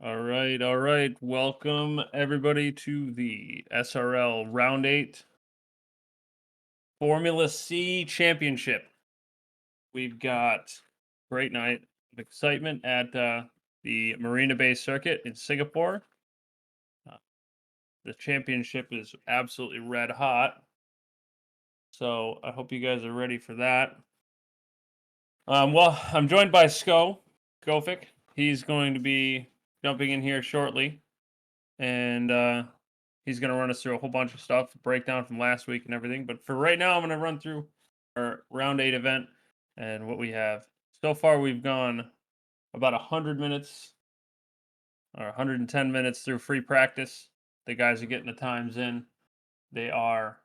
All right, all right. Welcome everybody to the SRL Round 8 Formula C Championship. We've got great night of excitement at the Marina Bay Circuit in Singapore. Uh, the championship is absolutely red hot, so I hope you guys are ready for that. Well, I'm joined by Gofic. He's going to be jumping in here shortly, and he's going to run us through a whole bunch of stuff, breakdown from last week and everything. But for right now, I'm going to run through our round 8 event and what we have. So far, we've gone about 100 minutes or 110 minutes through free practice. The guys are getting the times in. They are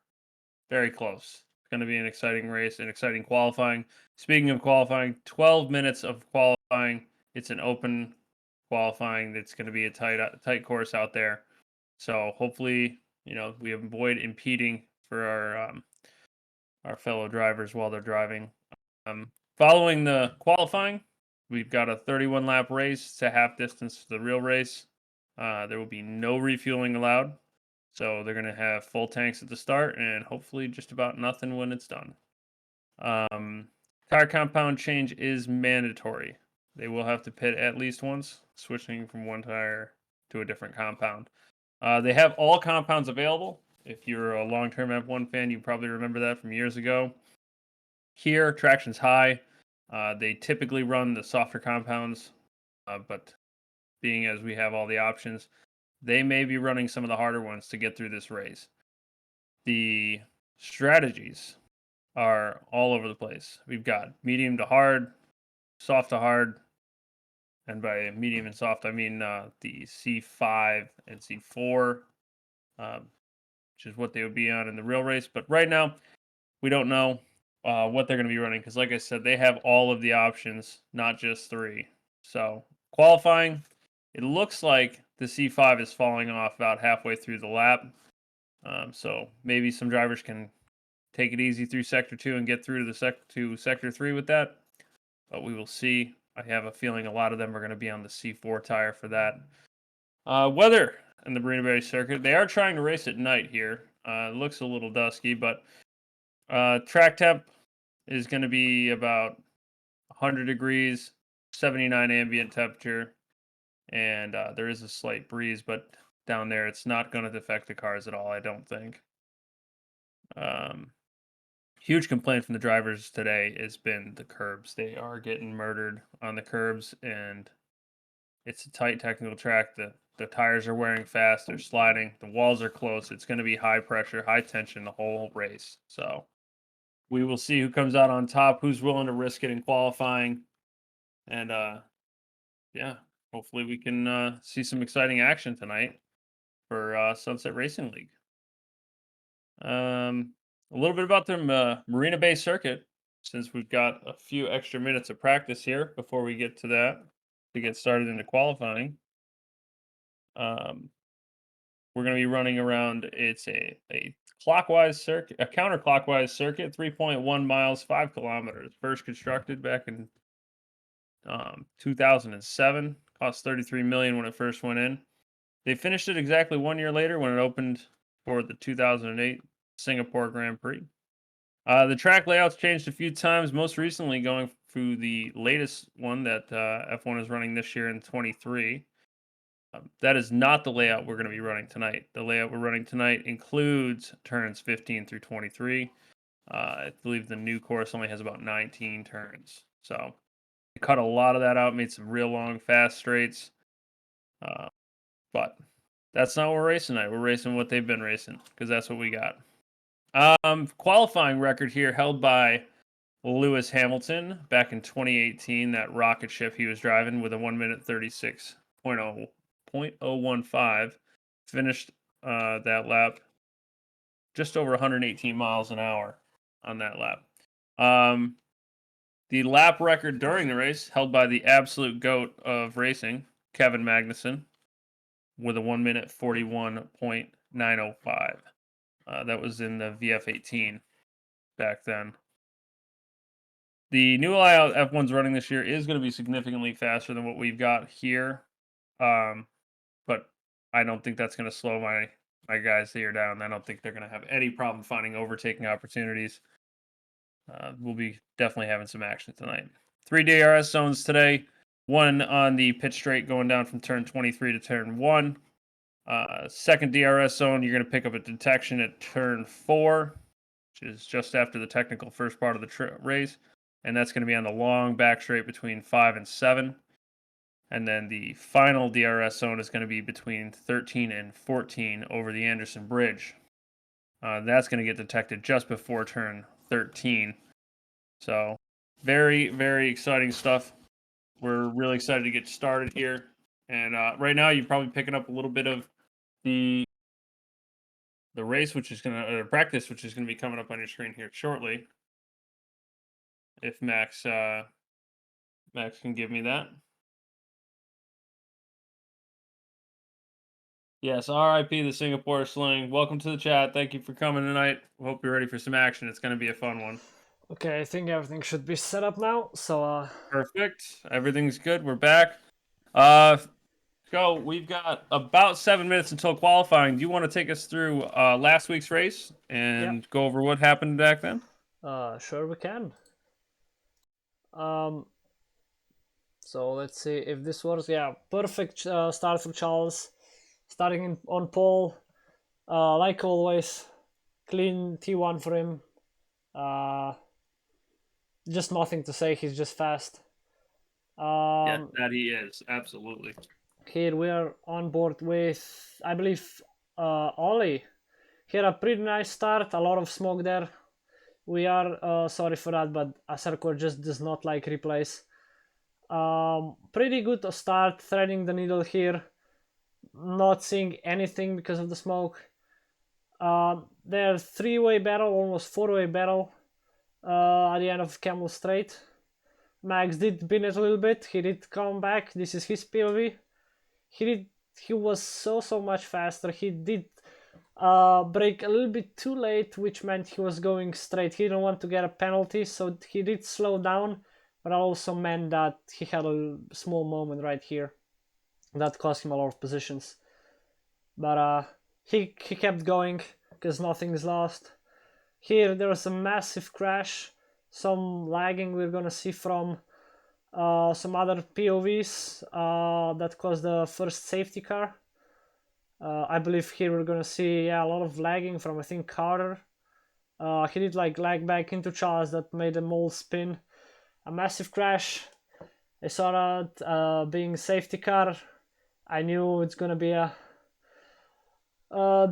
very close. It's going to be an exciting race, an exciting qualifying. Speaking of qualifying, 12 minutes of qualifying. It's an open qualifying. It's going to be a tight course out there. So hopefully, we avoid impeding for our fellow drivers while they're driving. Following the qualifying, we've got a 31 lap race. It's a half distance to the real race. There will be no refueling allowed. So they're going to have full tanks at the start and hopefully just about nothing when it's done. Tire compound change is mandatory. They will have to pit at least once, switching from one tire to a different compound. They have all compounds available. If you're a long-term F1 fan, you probably remember that from years ago. Here, traction's high. They typically run the softer compounds, but being as we have all the options, they may be running some of the harder ones to get through this race. The strategies are all over the place. We've got medium to hard, soft to hard, and by medium and soft, I mean the C5 and C4, which is what they would be on in the real race. But right now, we don't know what they're going to be running because, like I said, they have all of the options, not just three. So qualifying, it looks like the C5 is falling off about halfway through the lap. So maybe some drivers can take it easy through sector 2 and get through to sector 3 with that. But we will see. I have a feeling a lot of them are going to be on the C4 tire for that. Weather in the Marina Bay Circuit. They are trying to race at night here. It looks a little dusky, but track temp is going to be about 100 degrees, 79 ambient temperature, and there is a slight breeze, but down there it's not going to affect the cars at all, I don't think. Huge complaint from the drivers today has been the curbs. They are getting murdered on the curbs, and it's a tight technical track. The tires are wearing fast. They're sliding. The walls are close. It's going to be high pressure, high tension the whole race. So we will see who comes out on top, who's willing to risk it in qualifying, and yeah, hopefully we can see some exciting action tonight for Sunset Racing League. A little bit about the Marina Bay Circuit, since we've got a few extra minutes of practice here before we get to that to get started into qualifying. Um, we're going to be running around. It's a clockwise circuit, a counterclockwise circuit, 3.1 miles, 5 kilometers. First constructed back in 2007. Cost 33 million when it first went in. They finished it exactly 1 year later when it opened for the 2008 Singapore Grand Prix. The track layouts changed a few times, most recently going through the latest one that F1 is running this year in 23. That is not the layout we're going to be running tonight. The layout we're running tonight includes turns 15 through 23. I believe the new course only has about 19 turns. So they cut a lot of that out, made some real long, fast straights. But that's not what we're racing tonight. We're racing what they've been racing because that's what we got. Qualifying record here held by Lewis Hamilton back in 2018. That rocket ship he was driving with a 1 minute 36.015 finished that lap just over 118 miles an hour on that lap. The lap record during the race held by the absolute goat of racing, Kevin Magnussen, with a 1 minute 41.905. That was in the VF18 back then. The new layout F1's running this year is going to be significantly faster than what we've got here. But I don't think that's going to slow my guys here down. I don't think they're going to have any problem finding overtaking opportunities. We'll be definitely having some action tonight. 3 DRS zones today. One on the pit straight going down from turn 23 to turn 1. Second DRS zone, you're going to pick up a detection at turn 4, which is just after the technical first part of the race. And that's going to be on the long back straight between 5 and 7. And then the final DRS zone is going to be between 13 and 14 over the Anderson Bridge. That's going to get detected just before turn 13. So very, very exciting stuff. We're really excited to get started here. And right now, you're probably picking up a little bit of the race, which is going to practice, which is going to be coming up on your screen here shortly. If Max can give me that. Yes, RIP the Singapore Sling. Welcome to the chat. Thank you for coming tonight. Hope you're ready for some action. It's going to be a fun one. Okay, I think everything should be set up now. So Perfect. Everything's good. We're back. So we've got about 7 minutes until qualifying. Do you want to take us through last week's race and go over what happened back then? Sure we can. So let's see if this works. Yeah, perfect start for Charles. Starting on pole, like always, clean T1 for him. Just nothing to say. He's just fast. Yeah, that he is. Absolutely. Here we are on board with, I believe, Ollie. Here a pretty nice start. A lot of smoke there. We are sorry for that, but SRL just does not like replays. Pretty good to start, threading the needle here. Not seeing anything because of the smoke. There's three-way battle, almost four-way battle at the end of Camel Straight. Max did bin it a little bit. He did come back. This is his POV. He was so much faster. He did brake a little bit too late, which meant he was going straight. He didn't want to get a penalty, so he did slow down, but also meant that he had a small moment right here that cost him a lot of positions. But he kept going because nothing is lost. Here there was a massive crash, some lagging we're gonna see from some other POVs that caused the first safety car. I believe here we're gonna see a lot of lagging from I think Carter. He did like lag back into Charles that made them all spin. A massive crash. I saw that being safety car. I knew it's gonna be a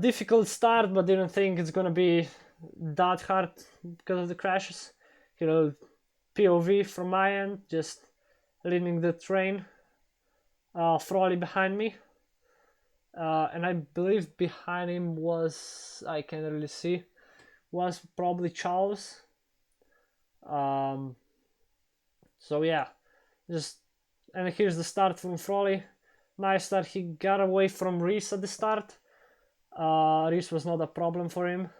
difficult start, but didn't think it's gonna be that hard because of the crashes. You know, POV from my end, just leading the train. Frawley behind me. And I believe behind him was, I can't really see, was probably Charles. So yeah, and here's the start from Frawley. Nice that he got away from Reese at the start. Reese was not a problem for him.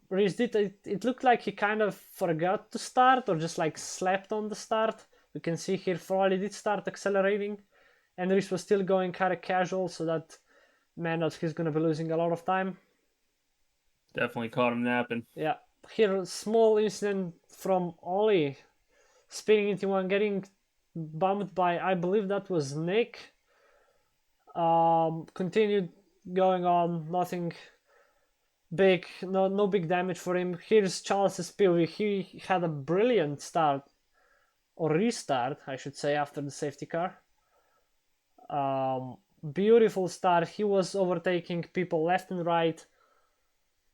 Reese did it looked like he kind of forgot to start or just like slept on the start. You can see here Frawley did start accelerating, and Reese was still going kind of casual, so that meant that he's gonna be losing a lot of time. Definitely caught him napping. Yeah, here a small incident from Ollie spinning into one, getting bumped by, I believe that was Nick. Continued going on, nothing big, no big damage for him. Here's Charles's POV. He had a brilliant start, or restart, I should say, after the safety car. Beautiful start. He was overtaking people left and right,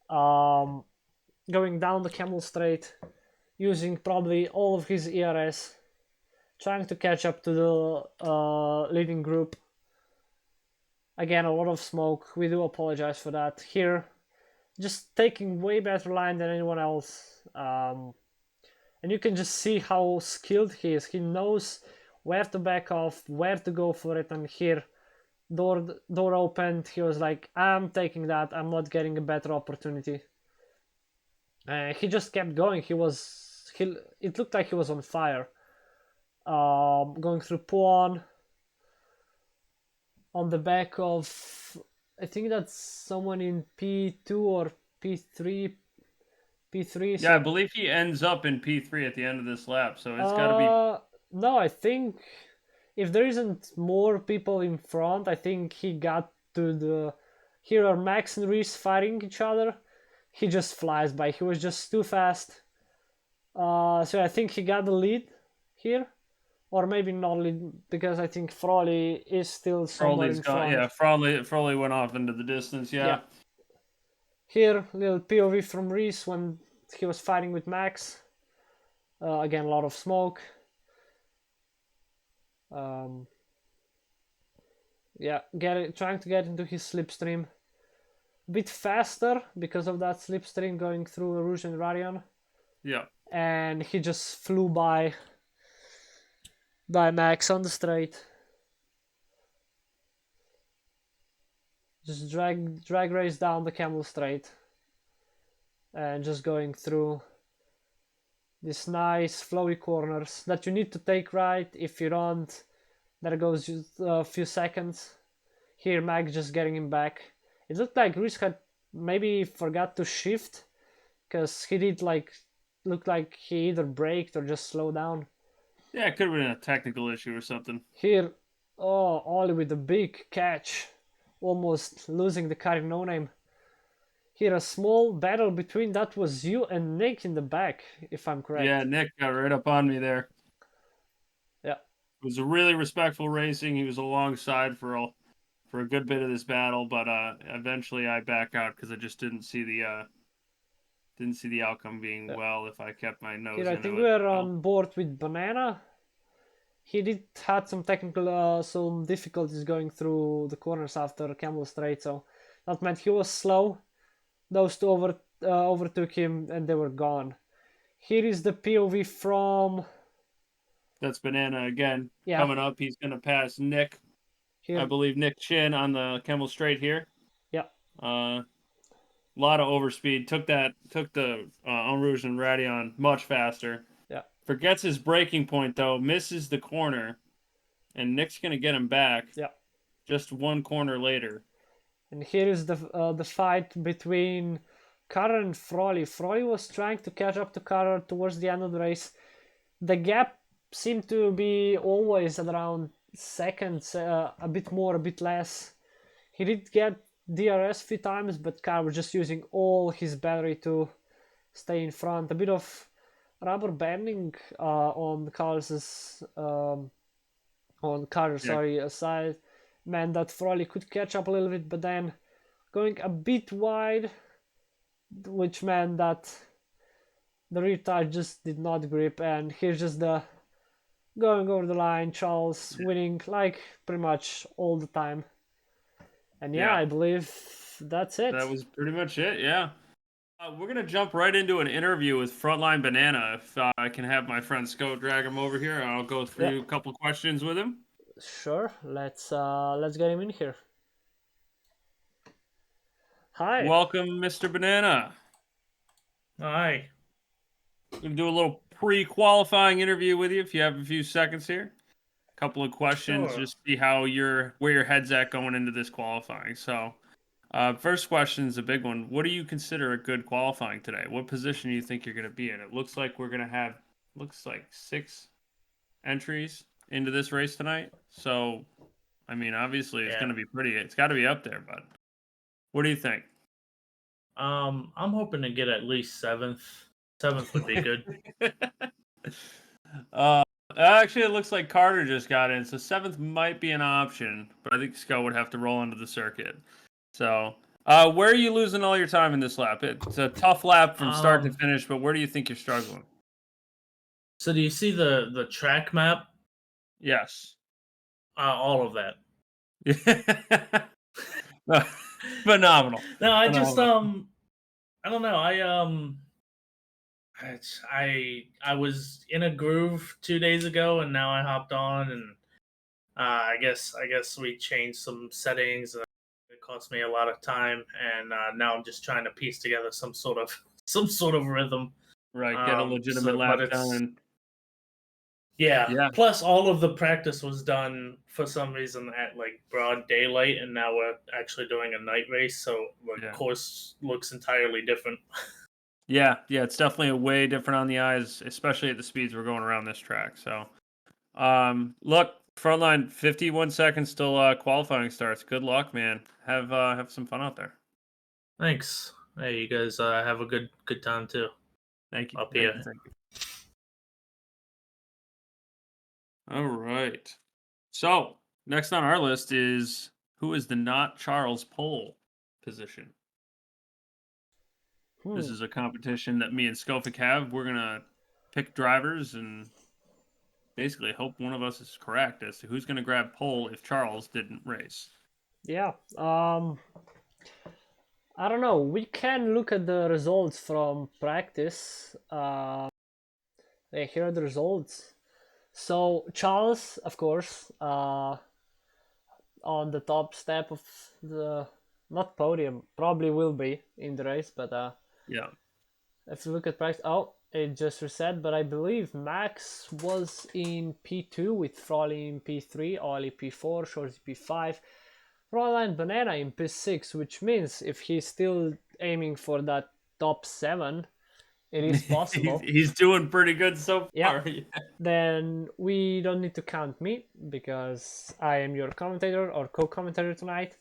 going down the Camel Straight, using probably all of his ERS, trying to catch up to the leading group. Again, a lot of smoke. We do apologize for that. Here, just taking way better line than anyone else. And you can just see how skilled he is. He knows where to back off, where to go for it. And here, door opened. He was like, I'm taking that. I'm not getting a better opportunity. He just kept going. It looked like he was on fire. Going through Puan, on the back of, I think that's someone in P2 or P3. P3. Yeah, I So believe he ends up in P3 at the end of this lap, so it's got to be. no, I think if there isn't more people in front, I think he got to the. Here are Max and Reese fighting each other. He just flies by. He was just too fast. So I think he got the lead here, or maybe not lead because I think Froley is still somewhere Froley's in gone. Yeah, front. Froley went off into the distance. Yeah. Yeah. Here, little POV from Reese when he was fighting with Max. Again, a lot of smoke. Yeah, trying to get into his slipstream. A bit faster because of that slipstream going through Rouge and Radion. Yeah. And he just flew by Max on the straight. Just drag race down the camel straight. And just going through these nice flowy corners that you need to take right. If you don't, there goes a few seconds. Here Max just getting him back. It looked like Reese had maybe forgot to shift because he did look like he either braked or just slowed down. Yeah, it could have been a technical issue or something. Here, oh, Ollie with a big catch, almost losing the car in no name. Here, a small battle between that was you and Nick in the back, if I'm correct. Yeah, Nick got right up on me there. Yeah. It was a really respectful racing. He was alongside for a good bit of this battle, but eventually I back out because I just didn't see the outcome being well if I kept my nose Here, I into think it. we're on board with Banana. He did had some technical, some difficulties going through the corners after Camel Straight, so that meant he was slow. Those two overtook him and they were gone. Here is the POV from. That's Banana again. Yeah. Coming up, he's going to pass Nick. Here. I believe Nick Chin on the Camel Straight here. Yeah. A lot of overspeed. Took the En Rouge and Radion much faster. Yeah. Forgets his braking point though. Misses the corner, and Nick's gonna get him back. Yeah. Just one corner later. And here is the fight between Carter and Froley. Froley was trying to catch up to Carter towards the end of the race. The gap seemed to be always at around seconds, a bit more, a bit less. He did get DRS a few times, but Carter was just using all his battery to stay in front. A bit of rubber banding on Carlos's on Carter's side meant that Froley could catch up a little bit, but then going a bit wide, which meant that the rear tire just did not grip, and here's just the going over the line, Charles winning like pretty much all the time. And yeah, I believe that's it. That was pretty much it, yeah. We're going to jump right into an interview with Frontline Banana. If I can have my friend Scout drag him over here, I'll go through a couple questions with him. Sure, let's get him in here. Hi. Welcome, Mr. Banana. Hi. We're going to do a little pre-qualifying interview with you if you have a few seconds here. A couple of questions, Sure. just see where your head's at going into this qualifying. So, first question is a big one. What do you consider a good qualifying today? What position do you think you're going to be in? It looks like we're going to have 6 entries into this race tonight. So, I mean, obviously it's going to be it's got to be up there, but what do you think? I'm hoping to get at least 7th. 7th would be good. Actually, it looks like Carter just got in, so 7th might be an option, but I think Scott would have to roll into the circuit. So, where are you losing all your time in this lap? It's a tough lap from start to finish, but where do you think you're struggling? So, do you see the track map? Yes. All of that. Phenomenal. No, I just I don't know. I was in a groove 2 days ago, and now I hopped on, and I guess we changed some settings, and it cost me a lot of time, and now I'm just trying to piece together some sort of rhythm. Right, get a legitimate lap done. Yeah. Yeah. Plus, all of the practice was done for some reason at like broad daylight, and now we're actually doing a night race, so the Yeah. course looks entirely different. Yeah, it's definitely way different on the eyes, especially at the speeds we're going around this track. So, look, front line, 51 seconds till qualifying starts. Good luck, man. Have some fun out there. Thanks. Hey, you guys have a good time too. Thank you. Up Thank here. you. Thank you. All right. So next on our list is who is the not Charles pole position. This is a competition that me and Skofic have. We're gonna pick drivers and basically hope one of us is correct as to who's gonna grab pole if Charles didn't race. Yeah. I don't know. We can look at the results from practice. Here are the results. So Charles, of course, on the top step of the not podium, probably will be in the race, but Yeah. if you look at practice, oh, it just reset. But I believe Max was in P2 with Frolly in P3, Ollie P4, Shorty P5, Fräulein Banana in P6, which means if he's still aiming for that top 7, it is possible. He's doing pretty good so Yeah. far. Yeah. Then we don't need to count me because I am your commentator or co-commentator tonight.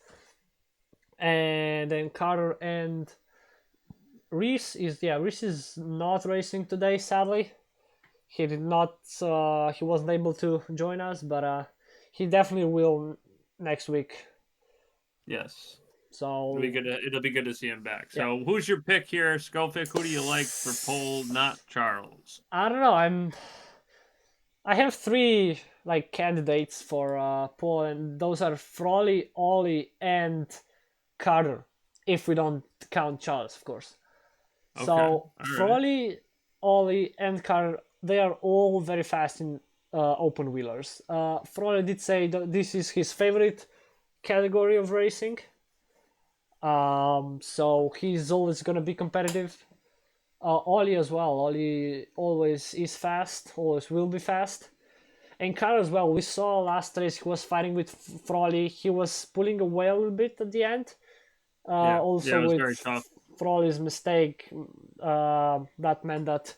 And then Carter and Reese is not racing today, sadly. He did not. He wasn't able to join us, but he definitely will next week. Yes. So It'll be good to see him back. So who's your pick here, Skofic? Who do you like for pole, not Charles? I don't know. I have 3 like candidates for pole, and those are Frolly, Ollie, and Carter. If we don't count Charles, of course. Okay. So All right. Frolly, Ollie, and Carter, they are all very fast in open wheelers. Frolly did say that this is his favorite category of racing. So he's always gonna be competitive. Ollie as well. Ollie always is fast, always will be fast. And Carter as well. We saw last race he was fighting with Frolly. He was pulling away a little bit at the end. Also it was with very tough. Frolly's mistake, that meant that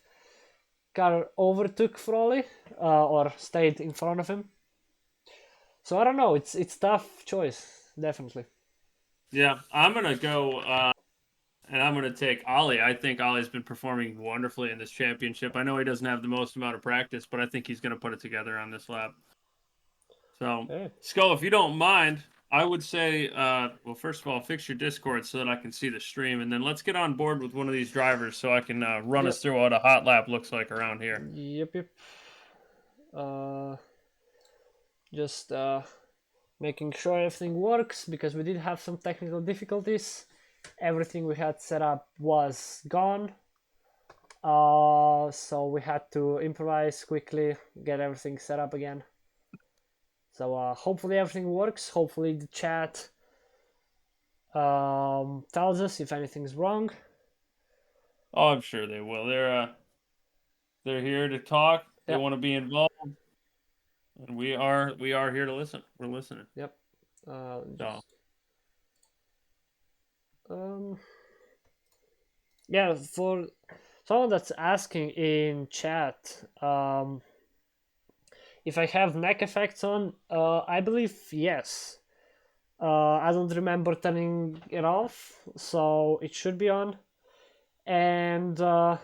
Carter overtook Frolly or stayed in front of him. So I don't know. It's tough choice, definitely. Yeah, I'm gonna go and I'm gonna take Ollie. I think Ollie's been performing wonderfully in this championship. I know he doesn't have the most amount of practice, but I think he's gonna put it together on this lap. So, Okay. Skull, if you don't mind, I would say, well, first of all, fix your Discord so that I can see the stream, and then let's get on board with one of these drivers so I can run us through what a hot lap looks like around here. Yep. Just making sure everything works because we did have some technical difficulties. Everything we had set up was gone. So we had to improvise quickly, get everything set up again. So hopefully everything works. Hopefully the chat tells us if anything's wrong. Oh, I'm sure they will. They're here to talk. They want to be involved, and we are here to listen. We're listening. Yep. Yeah, for someone that's asking in chat, if I have neck effects on, I believe yes. I don't remember turning it off, so it should be on. And for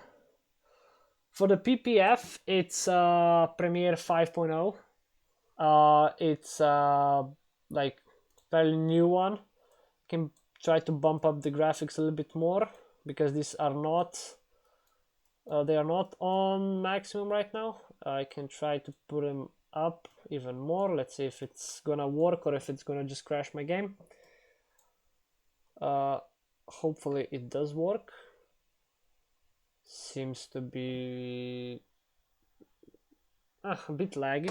the PPF, it's Premiere 5.0. It's like fairly new one. Can try to bump up the graphics a little bit more because these are not they are not on maximum right now. I can try to put them up even more. Let's see if it's gonna work or if it's gonna just crash my game. Hopefully it does work. Seems to be a bit laggy.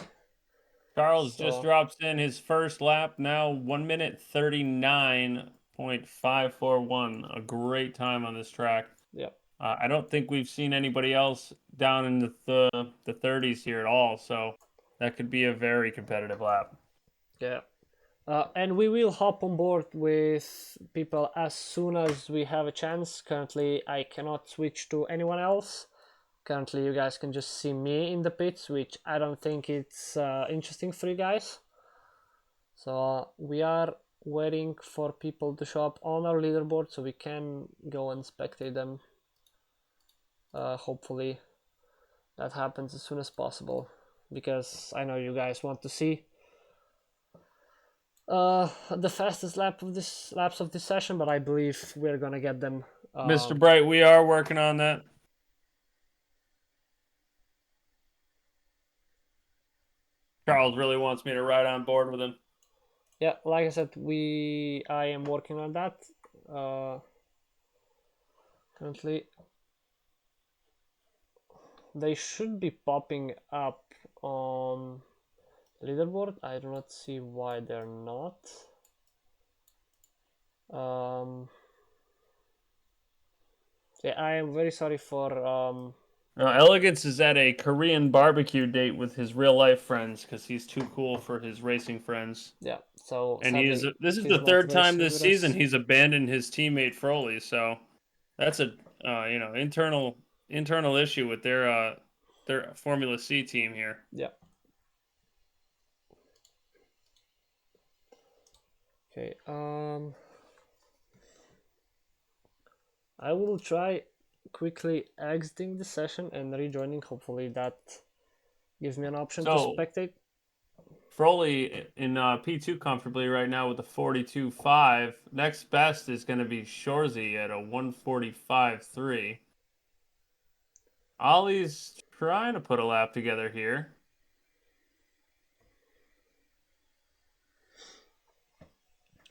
Charles just drops in his first lap now, 1 minute 39.541. A great time on this track. Yep. I don't think we've seen anybody else down in the 30s here at all, so that could be a very competitive lap. Yeah. And we will hop on board with people as soon as we have a chance. Currently, I cannot switch to anyone else. Currently, you guys can just see me in the pits, which I don't think it's interesting for you guys. So we are waiting for people to show up on our leaderboard so we can go and spectate them. Hopefully that happens as soon as possible, because I know you guys want to see the fastest laps of this session, but I believe we're gonna get them. Mr. Bright, we are working on that. Charles really wants me to ride on board with him. Yeah, like I said, I am working on that. Currently, they should be popping up on leaderboard. I do not see why they're not. Yeah, I am very sorry for Elegance is at a Korean barbecue date with his real life friends because he's too cool for his racing friends. yeah. So And sadly, this is he's the not third time racing this with season us. he's abandoned his teammate Froley. So that's a internal issue with their Formula C team here. Yeah. Okay. I will try quickly exiting the session and rejoining. Hopefully that gives me an option to spectate. Froley in P2 comfortably right now with a 42.5. Next best is going to be Shorzy at a 145.3. Ollie's trying to put a lap together here.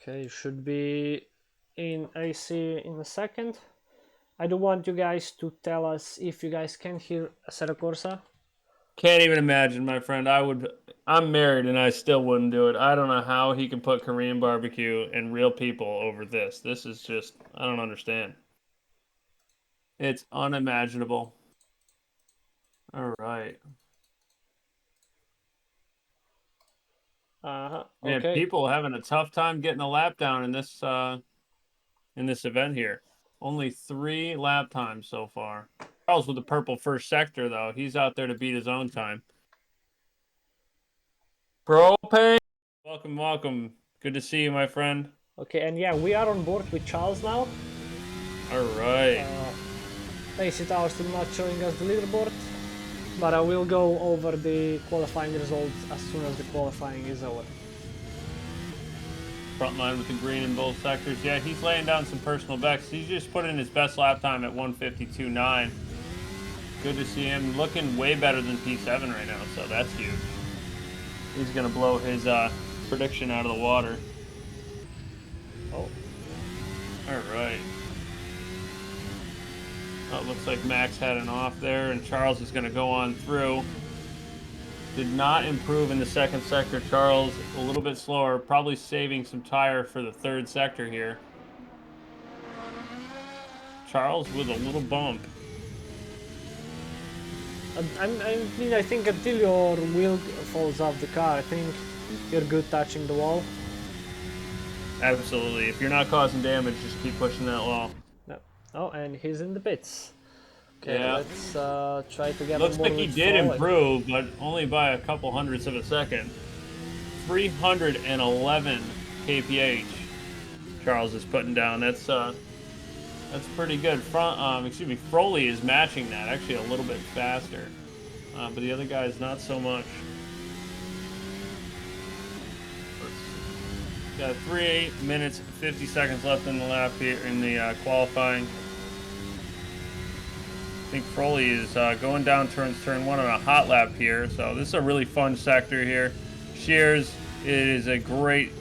Okay, should be in AC in a second. I do want you guys to tell us if you guys can hear Assetto Corsa. Can't even imagine, my friend. I'm married and I still wouldn't do it. I don't know how he can put Korean barbecue and real people over this. This is just, I don't understand. It's unimaginable. All right. Okay. Man, people having a tough time getting a lap down in this event here. Only 3 lap times so far. Charles with the purple first sector, though. He's out there to beat his own time. Propane! Welcome, welcome. Good to see you, my friend. Okay, and yeah, we are on board with Charles now. All right. AC Tower still not showing us the leaderboard, but I will go over the qualifying results as soon as the qualifying is over. Front line with the green in both sectors. Yeah, he's laying down some personal bests. He's just put in his best lap time at 152.9. Good to see him looking way better than P7 right now, so that's huge. He's going to blow his prediction out of the water. Oh. All right. Oh, it looks like Max had an off there, and Charles is going to go on through. Did not improve in the second sector. Charles a little bit slower, probably saving some tire for the third sector here. Charles with a little bump. I mean, I think until your wheel falls off the car, I think you're good touching the wall. Absolutely. If you're not causing damage, just keep pushing that wall. No. Oh, and he's in the pits. Okay, yeah. Let's try to get Looks on board like he with did Froley. improve, but only by a couple hundredths of a second. 311 kph. Charles is putting down. That's pretty good. Froley is matching that, actually a little bit faster, but the other guys not so much. Got 3 minutes 50 seconds left in the lap here in the qualifying. I think Froley is going down turn 1 on a hot lap here, so this is a really fun sector here. Shears, it is a great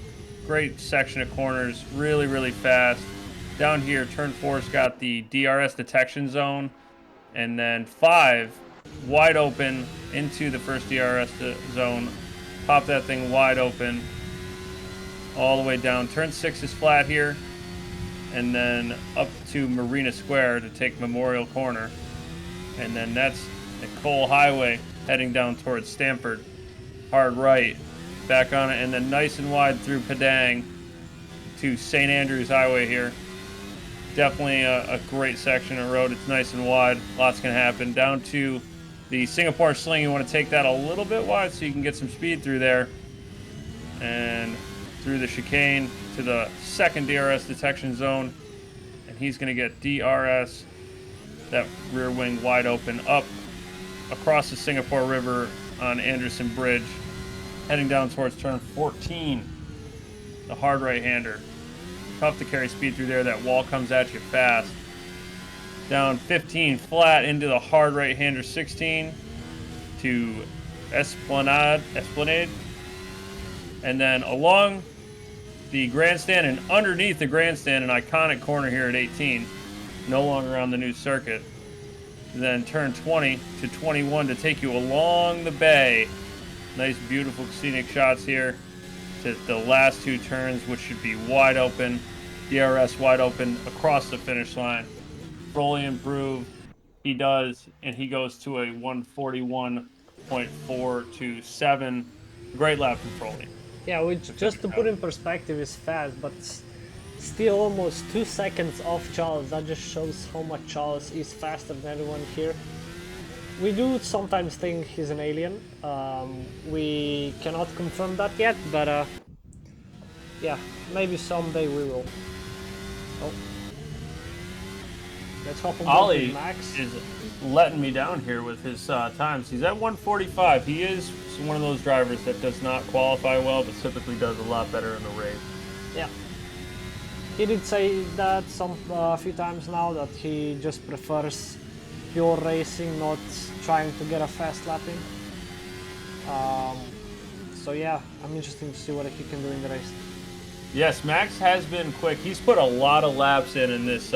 section of corners, really fast. Down here, turn 4's got the DRS detection zone, and then 5 wide open into the first DRS zone. Pop that thing wide open all the way down. Turn 6 is flat here, and then up to Marina Square to take Memorial Corner. And then that's Nicole Highway heading down towards Stamford. Hard right, back on it, and then nice and wide through Padang to St. Andrews Highway here. Definitely a great section of road. It's nice and wide. Lots can happen. Down to the Singapore Sling. You want to take that a little bit wide so you can get some speed through there. And through the chicane to the second DRS detection zone. And he's going to get DRS, that rear wing wide open, up across the Singapore River on Anderson Bridge, heading down towards turn 14. The hard right-hander. Tough to carry speed through there. That wall comes at you fast. Down 15 flat into the hard right-hander 16 to Esplanade. And then along the grandstand and underneath the grandstand, an iconic corner here at 18. No longer on the new circuit. Then turn 20 to 21 to take you along the bay. Nice, beautiful, scenic shots here to the last two turns, which should be wide open. DRS wide open across the finish line. Froley improved. He does, and he goes to a 141.427. Great lap from Froley. Yeah, which, just to put in perspective, is fast, but still almost 2 seconds off Charles. That just shows how much Charles is faster than everyone here. We do sometimes think he's an alien. We cannot confirm that yet, but yeah, maybe someday we will. Oh. Let's hop on Ollie Max. is letting me down here with his times. He's at 145. He is one of those drivers that does not qualify well, but typically does a lot better in the race. Yeah. He did say that a few times now, that he just prefers pure racing, not trying to get a fast lap in. So yeah, I'm interested to see what he can do in the race. Yes, Max has been quick. He's put a lot of laps in this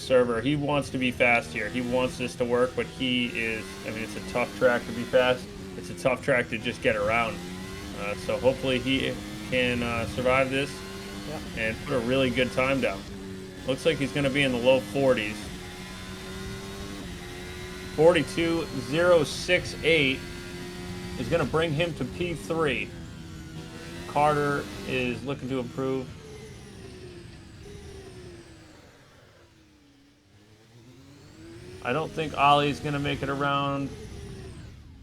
server. He wants to be fast here. He wants this to work, but he is. I mean, it's a tough track to be fast. It's a tough track to just get around. So hopefully he can survive this and put a really good time down. Looks like he's going to be in the low 40s. 42.068 is going to bring him to P3. Carter is looking to improve. I don't think Ollie's going to make it around.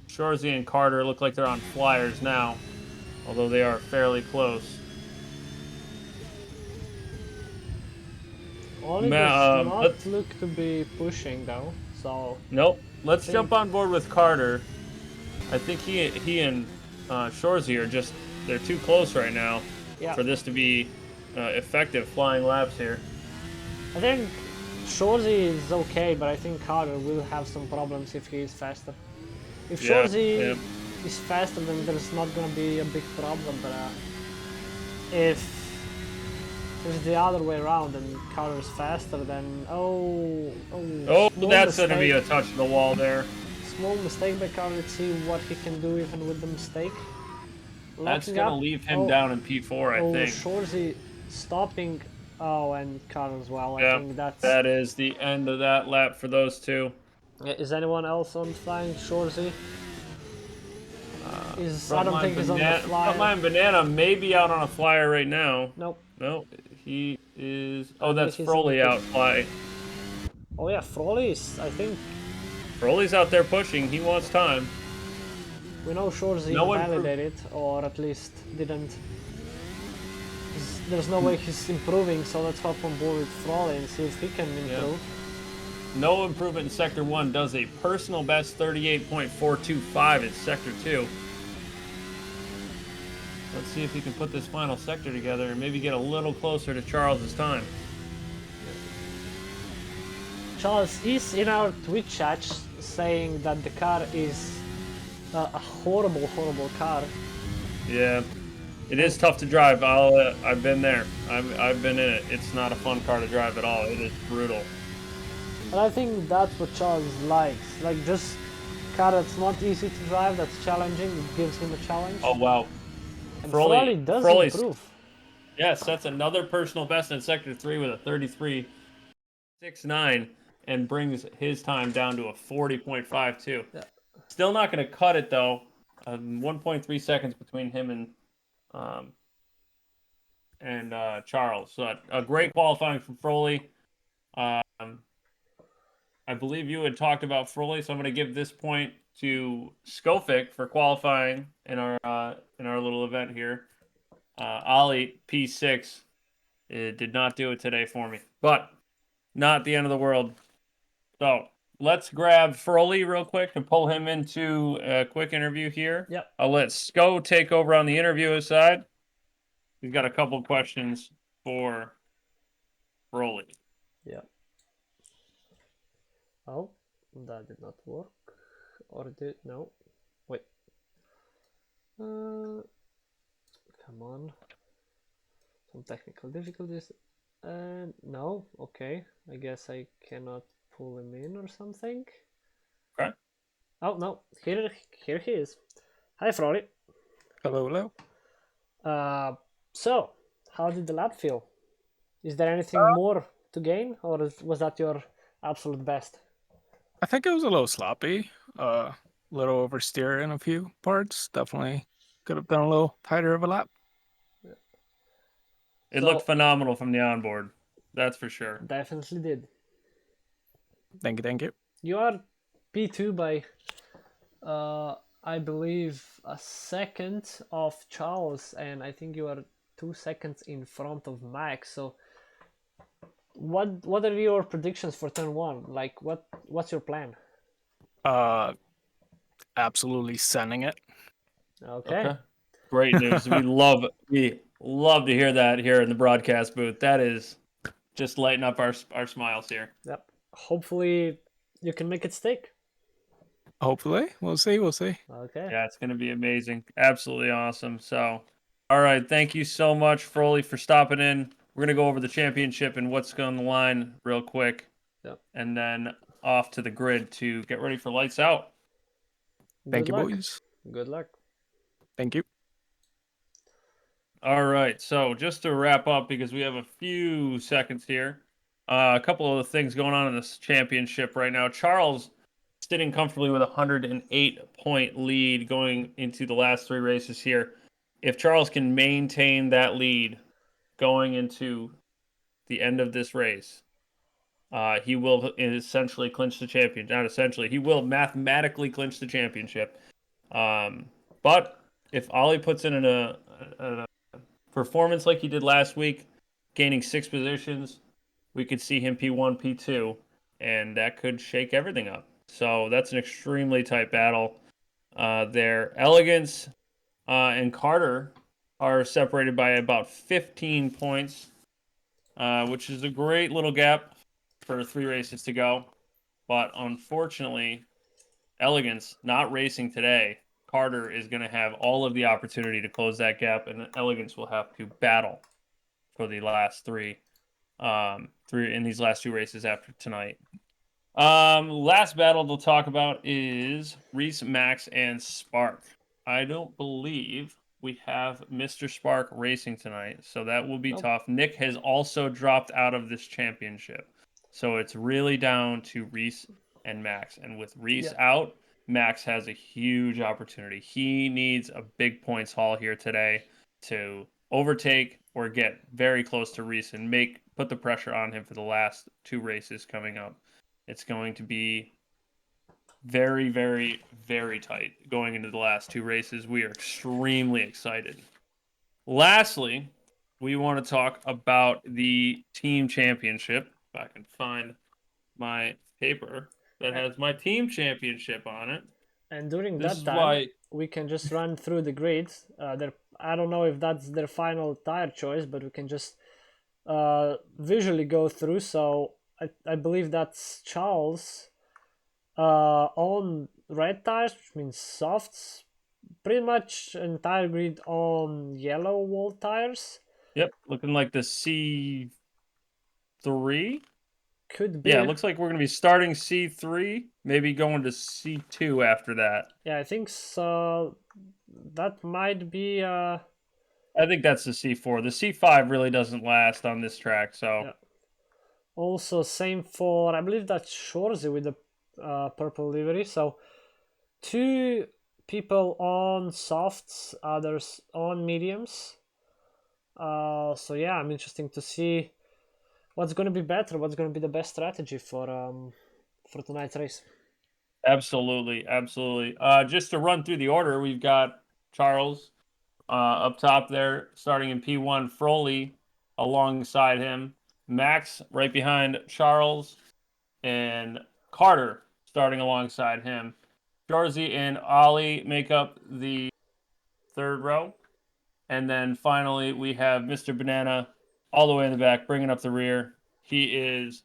Shorzy and Carter look like they're on flyers now, although they are fairly close. Ollie does not look to be pushing though, so... Nope. Let's jump on board with Carter. I think he and Shorzy are just... They're too close right now for this to be effective flying laps here. I think Shorzy is okay, but I think Carter will have some problems if he is faster. If Shorzy is faster, then there's not going to be a big problem, but if it's the other way around and Carter is faster, then that's going to be a touch of the wall there. Small mistake by Carter. Let's see what he can do even with the mistake. That's going to leave him down in P4, I think. Shorzy stopping. Oh, and Carter as well. I think that is the end of that lap for those two. Is anyone else on flying Shorzy? I don't think he's on the flyer. Frontline Banana may be out on a flyer right now. Nope. No, he is... Oh, that's Froley out fly. Oh yeah, Froley is, I think... Froley's out there pushing. He wants time. We know Shorzy validated, or at least didn't. There's no way he's improving, so let's hop on board with Froley and see if he can improve. No improvement in Sector 1, does a personal best 38.425 in Sector 2. Let's see if he can put this final sector together and maybe get a little closer to Charles's time. Charles is in our Twitch chat saying that the car is a horrible, horrible car. Yeah. It is tough to drive. I've been there. I've been in it. It's not a fun car to drive at all. It is brutal. And I think that's what Charles likes. Like, just a car that's not easy to drive, that's challenging. It gives him a challenge. Oh, wow. And Froley does improve. Yeah, sets another personal best in Sector 3 with a 33.69 and brings his time down to a 40.52. Yeah. Still not going to cut it, though. 1.3 seconds between him and Charles. So a great qualifying from Froley. Um, I believe you had talked about Froley, so I'm going to give this point to Skofic for qualifying in our little event here. Ollie P6 did not do it today for me, but not the end of the world. So let's grab Froley real quick and pull him into a quick interview here. Yep. I'll let Sko take over on the interviewer side. He's got a couple questions for Froley. Yeah. Oh, that did not work. Or did no? Wait. Come on. Some technical difficulties. No. Okay. I guess I cannot pull him in or something. Okay. Oh no. Here he is. Hi, Froley. Hello, hello. So how did the lap feel? Is there anything more to gain, or was that your absolute best? I think it was a little sloppy, a little oversteer in a few parts. Definitely could have done a little tighter of a lap. It So- looked phenomenal from the onboard. That's for sure. Definitely did. Thank you, thank you. You are P2 by, I believe, a second of Charles, and I think you are 2 seconds in front of Max. So, what are your predictions for turn one? Like, what's your plan? Absolutely sending it. Okay. Great news. we love to hear that here in the broadcast booth. That is just lighting up our smiles here. Yep. Hopefully, you can make it stick. Hopefully, we'll see. We'll see. Okay. Yeah, it's going to be amazing. Absolutely awesome. So, all right. Thank you so much, Froley, for stopping in. We're going to go over the championship and what's on the line real quick. Yep. And then off to the grid to get ready for lights out. Thank Good you, luck. boys. Good luck. Thank you. All right. So, just to wrap up, because we have a few seconds here, a couple of things going on in this championship right now. Charles sitting comfortably with a 108-point lead going into the last three races here. If Charles can maintain that lead going into the end of this race, he will essentially clinch the championship. Not essentially, he will mathematically clinch the championship. But if Ollie puts in a performance like he did last week, gaining 6 positions, we could see him P1, P2, and that could shake everything up. So that's an extremely tight battle there. Elegance and Carter are separated by about 15 points, which is a great little gap for 3 races to go. But unfortunately, Elegance not racing today. Carter is going to have all of the opportunity to close that gap, and Elegance will have to battle for the last three in these last 2 races after tonight. Last battle to talk about is Reese, Max, and Spark. I don't believe we have Mr. Spark racing tonight, so that will be tough. Nick has also dropped out of this championship, so it's really down to Reese and Max. And with Reese out, Max has a huge opportunity. He needs a big points haul here today to overtake or get very close to Reese and put the pressure on him for the last 2 races coming up. It's going to be very, very, very tight going into the last 2 races. We are extremely excited. Lastly, we want to talk about the team championship. If I can find my paper that has my team championship on it. And during This that is time, why we can just run through the grids. I don't know if that's their final tire choice, but we can just visually go through. So I believe that's Charles on red tires, which means softs. Pretty much entire grid on yellow wall tires. Yep, looking like the C3. Could be. Yeah, it looks like we're going to be starting C3, maybe going to C2 after that. Yeah, I think so. That might be I think that's the C4. The C5 really doesn't last on this track, so Yeah. Also, same for, I believe that's Shorzy with the purple livery. So 2 people on softs, others on mediums. So yeah, I'm interesting to see what's going to be better, what's going to be the best strategy for tonight's race. absolutely, absolutely. Just to run through the order, we've got Charles up top there, starting in P1, Froley alongside him, Max right behind Charles, and Carter starting alongside him. Jarzy and Ollie make up the third row. And then finally, we have Mr. Banana all the way in the back, bringing up the rear. He is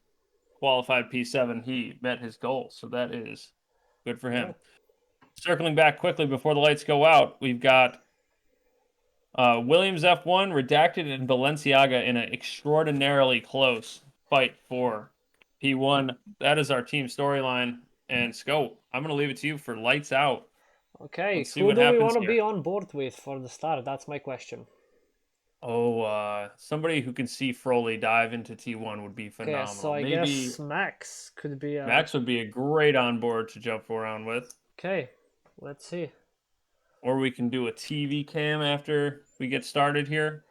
qualified P7. He met his goal, so that is good for him. Yeah. Circling back quickly before the lights go out, we've got Williams F1, Redacted, and Balenciaga in an extraordinarily close fight for P1. That is our team storyline. And Scope, I'm going to leave it to you for lights out. Okay, Let's see who what do we happens want to here. be on board with for the start? That's my question. Oh, somebody who can see Froley dive into T1 would be Okay, phenomenal. so I Maybe guess Max could be. Max would be a great onboard to jump around with. Okay, let's see. Or we can do a TV cam after we get started here.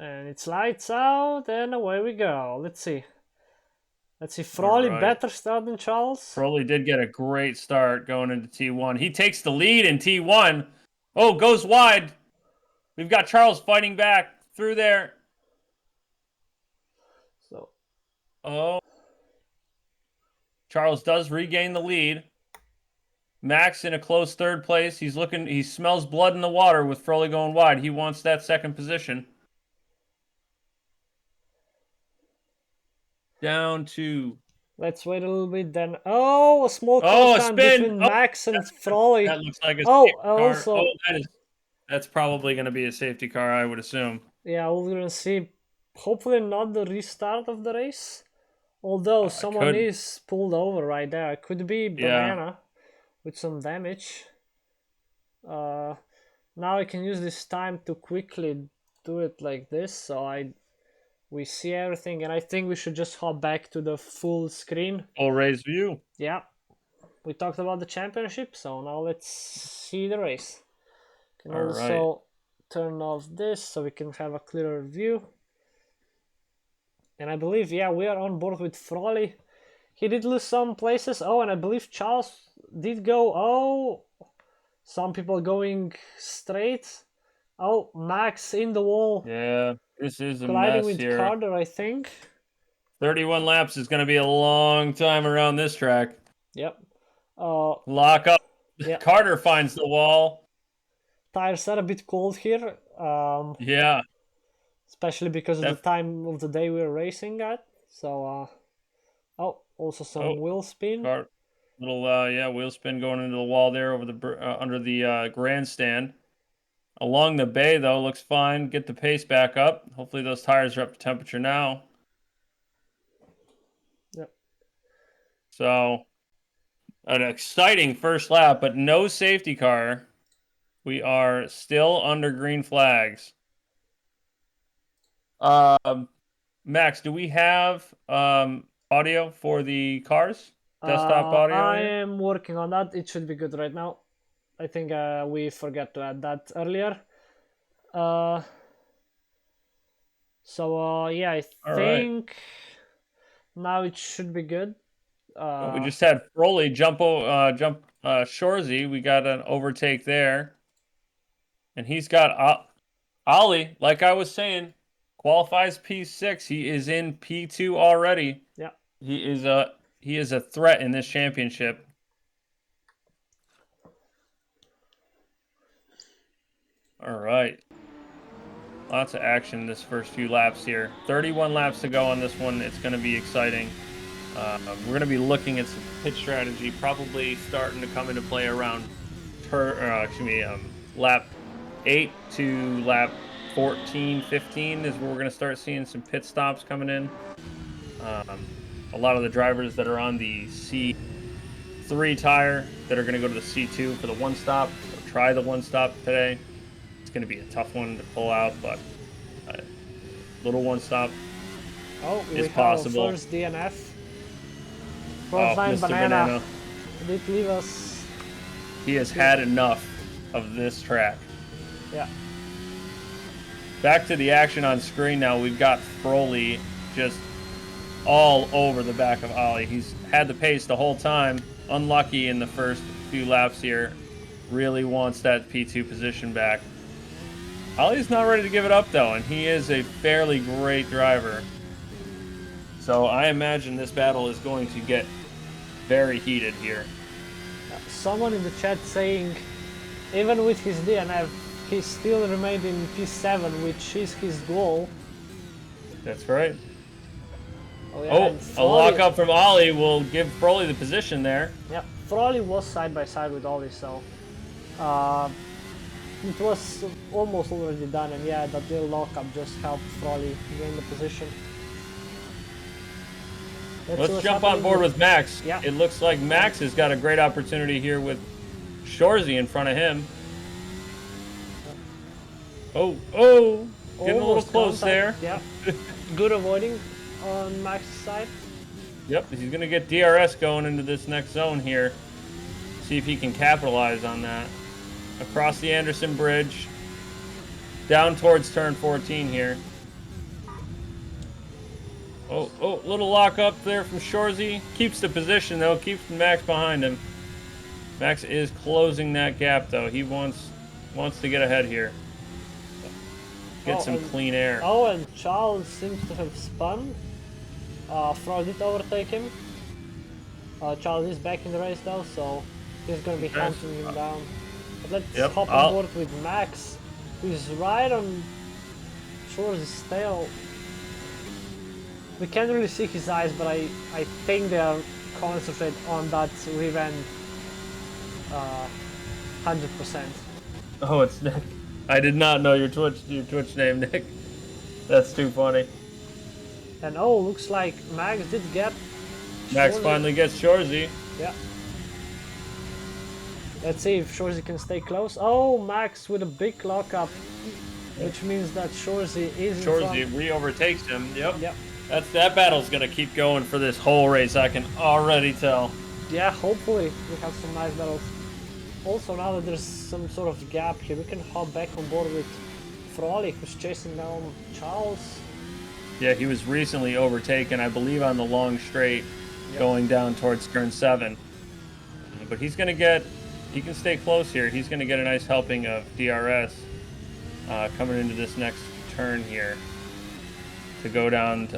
And it's lights out, and away we go. Let's see. Let's see. Froley right. better start than Charles. Froley did get a great start going into T1. He takes the lead in T1. Oh, goes wide. We've got Charles fighting back through there. So, Oh. Charles does regain the lead. Max in a close third place. He smells blood in the water with Froley going wide. He wants that second position. Down to... let's wait a little bit then. Oh, a small Oh, a contact spin! between Oh, Max and Froley. That looks like a Oh, safety car. also, Oh, that's probably going to be a safety car, I would assume. yeah, we're gonna see. Hopefully, not the restart of the race. Although someone could. is pulled over right there. It could be Banana with some damage. Now I can use this time to quickly do it like this, so we see everything, and I think we should just hop back to the full screen. Full race view. Yeah, we talked about the championship, so now let's see the race. Can All also turn off this so we can have a clearer view. And I believe, yeah, we are on board with Froley. He did lose some places. Oh, and I believe Charles did go. Oh, some people going straight. Oh, Max in the wall. Yeah, this is a Colliding mess with here. Carter, I think. 31 laps is going to be a long time around this track. Yep. Lock up. Yeah. Carter finds the wall. Tires are a bit cold here. Yeah. Especially because of the time of the day we're racing at. So, oh, also some wheel spin. Wheel spin going into the wall there over the under the grandstand. Along the bay though, looks fine. Get the pace back up. Hopefully those tires are up to temperature now. Yep. So, an exciting first lap, but no safety car. We are still under green flags. Max, do we have audio for the cars? Desktop audio? I am working on that. It should be good right now. I think we forgot to add that earlier. Yeah, I think now it should be good. We just had Froley jump Shorzy. We got an overtake there. And he's got Ollie, like I was saying, qualifies P6. He is in P2 already. Yeah. He is a threat in this championship. All right. Lots of action this first few laps here. 31 laps to go on this one. It's going to be exciting. We're going to be looking at some pit strategy, probably starting to come into play around lap 8 to lap 14, 15 is where we're going to start seeing some pit stops coming in. A lot of the drivers that are on the C3 tire that are going to go to the C2 for the one stop, or try the one stop today. It's going to be a tough one to pull out, but a little one stop. Oh, we It's have possible. our first DNF. Oh, Frontline Mr. Banana did leave us. He has had enough of this track. Yeah. Back to the action on screen now. We've got Froley just all over the back of Ollie. He's had the pace the whole time. Unlucky in the first few laps here. Really wants that P2 position back. Ollie's not ready to give it up though, and he is a fairly great driver. So I imagine this battle is going to get very heated here. Someone in the chat saying, even with his DNF, he still remained in P7, which is his goal. That's right. Oh, yeah, Oh, and a lockup from Ollie will give Froley the position there. Yeah, Froley was side by side with Ollie, so it was almost already done, and yeah, that little lockup just helped Froley gain the position. Let's jump on board with Max. Yeah. It looks like Max has got a great opportunity here with Shorzy in front of him. Oh, getting a little close there. Yeah, good avoiding on Max's side. Yep, he's going to get DRS going into this next zone here. See if he can capitalize on that. Across the Anderson Bridge. Down towards turn 14 here. Oh, little lock up there from Shorzy. Keeps the position though, keeps Max behind him. Max is closing that gap though. He wants to get ahead here. Get some clean air. Oh, and Charles seems to have spun. Froley did overtake him. Charles is back in the race though, so he's going to be hunting him down. But let's hop on board with Max, who's right on Shorzy's tail. We can't really see his eyes, but I think they are concentrated on that rear end 100%. Oh, it's Nick. I did not know your Twitch name, Nick. That's too funny. And oh, looks like Max did get Max finally gets Shorzy. Yeah. Let's see if Shorzy can stay close. Oh, Max with a big lockup, which means that Shorzy is in front. Shorzy re-overtakes him. Yep. That battle's gonna keep going for this whole race. I can already tell. Yeah, hopefully we have some nice battles. Also, now that there's some sort of gap here, we can hop back on board with Froley, who's chasing down Charles. Yeah, he was recently overtaken, I believe, on the long straight, going down towards turn 7. But he's gonna he can stay close here. He's gonna get a nice helping of DRS coming into this next turn here to go down to,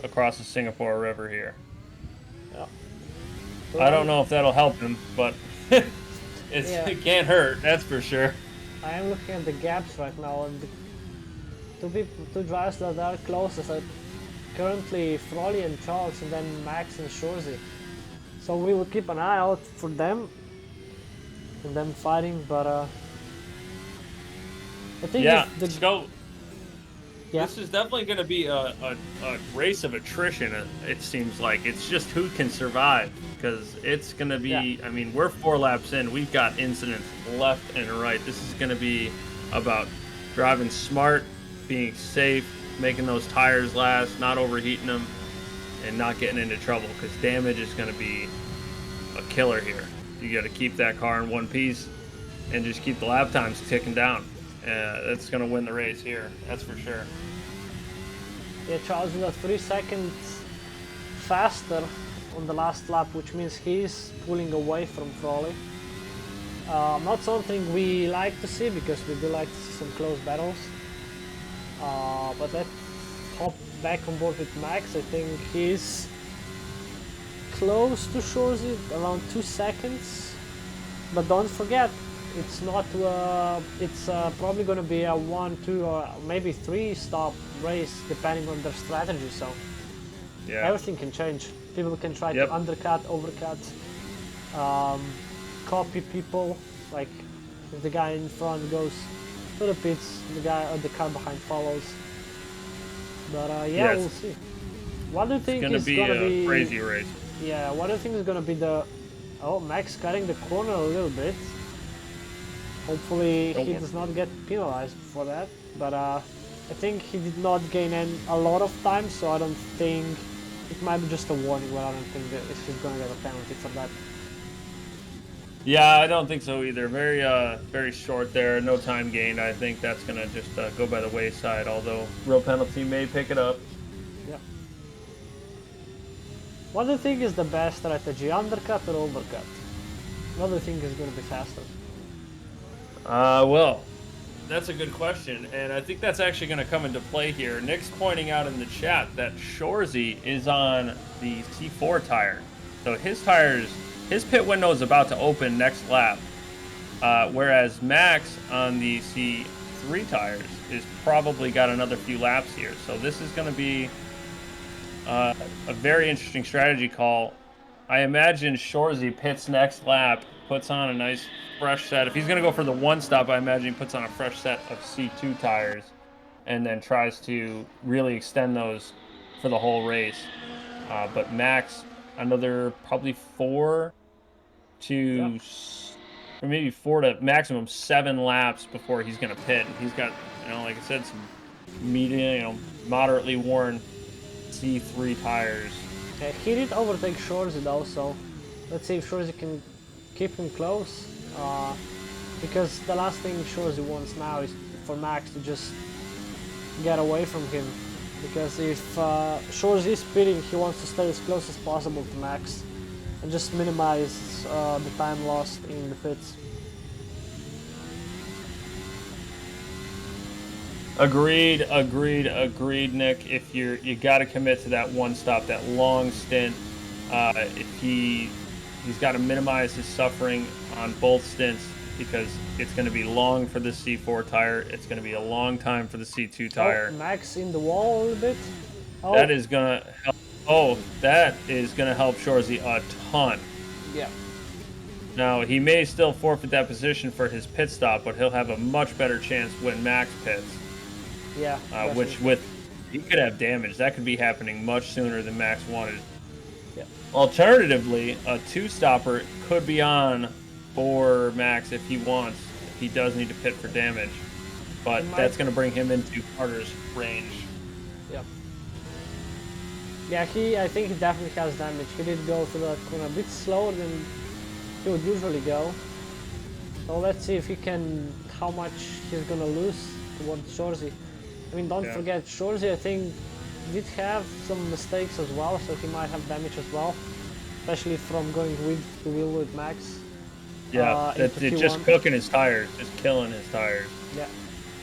across the Singapore River here. Yeah. I don't know if that'll help him, but it can't hurt, that's for sure. I am looking at the gaps right now, and the two drivers that are closest are currently Froley and Charles, and then Max and Shorzy. So we will keep an eye out for them and them fighting, but I think let's go. Yeah. This is definitely going to be a race of attrition, it seems like. It's just who can survive, because it's going to be, I mean, we're 4 laps in. We've got incidents left and right. This is going to be about driving smart, being safe, making those tires last, not overheating them, and not getting into trouble, because damage is going to be a killer here. You got to keep that car in one piece and just keep the lap times ticking down. That's going to win the race here, that's for sure. Yeah, Charles is 3 seconds faster on the last lap, which means he's pulling away from Froley. Not something we like to see, because we do like to see some close battles. But let's hop back on board with Max. I think he's close to Shorzy, around 2 seconds. But don't forget, it's not. It's probably going to be a 1, 2, or maybe 3 stop race, depending on their strategy. So everything can change. People can try to undercut, overcut, copy people. Like if the guy in front goes to the pits, the guy or the car behind follows. But we'll see. What do you think is going to be a crazy race? Yeah, what do you think is going to be the... Oh, Max cutting the corner a little bit. Hopefully he Oh. does not get penalized for that, but I think he did not gain a lot of time, so I don't think it might be just a warning, but I don't think that he's gonna get a penalty for that. Yeah, I don't think so either. Very short there. No time gained. I think that's gonna just go by the wayside. Although real penalty may pick it up. Yeah. What do you think is the best strategy, undercut or overcut? What do you think is gonna be faster? Well, that's a good question, and I think that's actually going to come into play here. Nick's pointing out in the chat that Shorzy is on the C4 tire, so his pit window is about to open next lap, whereas Max on the C3 tires is probably got another few laps here. So this is going to be a very interesting strategy call. I imagine Shorzy pits next lap, puts on a nice fresh set. If he's going to go for the one stop, I imagine he puts on a fresh set of C2 tires and then tries to really extend those for the whole race. But Max, another probably 4 to, or maybe 4 to maximum 7 laps before he's going to pit. And he's got, like I said, some medium, moderately worn C3 tires. He did overtake Shorzy though, so let's see if Shorzy can keep him close. Because the last thing Shorzy wants now is for Max to just get away from him. Because if Shorzy is pitting, he wants to stay as close as possible to Max and just minimize the time lost in the pits. Agreed, Nick. If you got to commit to that one stop, that long stint. If he's got to minimize his suffering on both stints because it's going to be long for the C4 tire. It's going to be a long time for the C2 tire. Oh, Max in the wall a little bit. Oh. That is gonna help. Oh, that is gonna help Shorzy a ton. Yeah. Now he may still forfeit that position for his pit stop, but he'll have a much better chance when Max pits. Yeah. Which he could have damage. That could be happening much sooner than Max wanted. Yeah. Alternatively, a two-stopper could be on for Max if he wants. If he does need to pit for damage, but that's going to bring him into Carter's range. Yeah. Yeah, I think he definitely has damage. He did go through that corner a bit slower than he would usually go. So let's see if he can, how much he's gonna lose towards Shorzy. I mean, don't forget, Shorzy, I think, did have some mistakes as well, so he might have damage as well, especially from going wheel to wheel with Max. Yeah, it's just cooking his tires, just killing his tires. Yeah,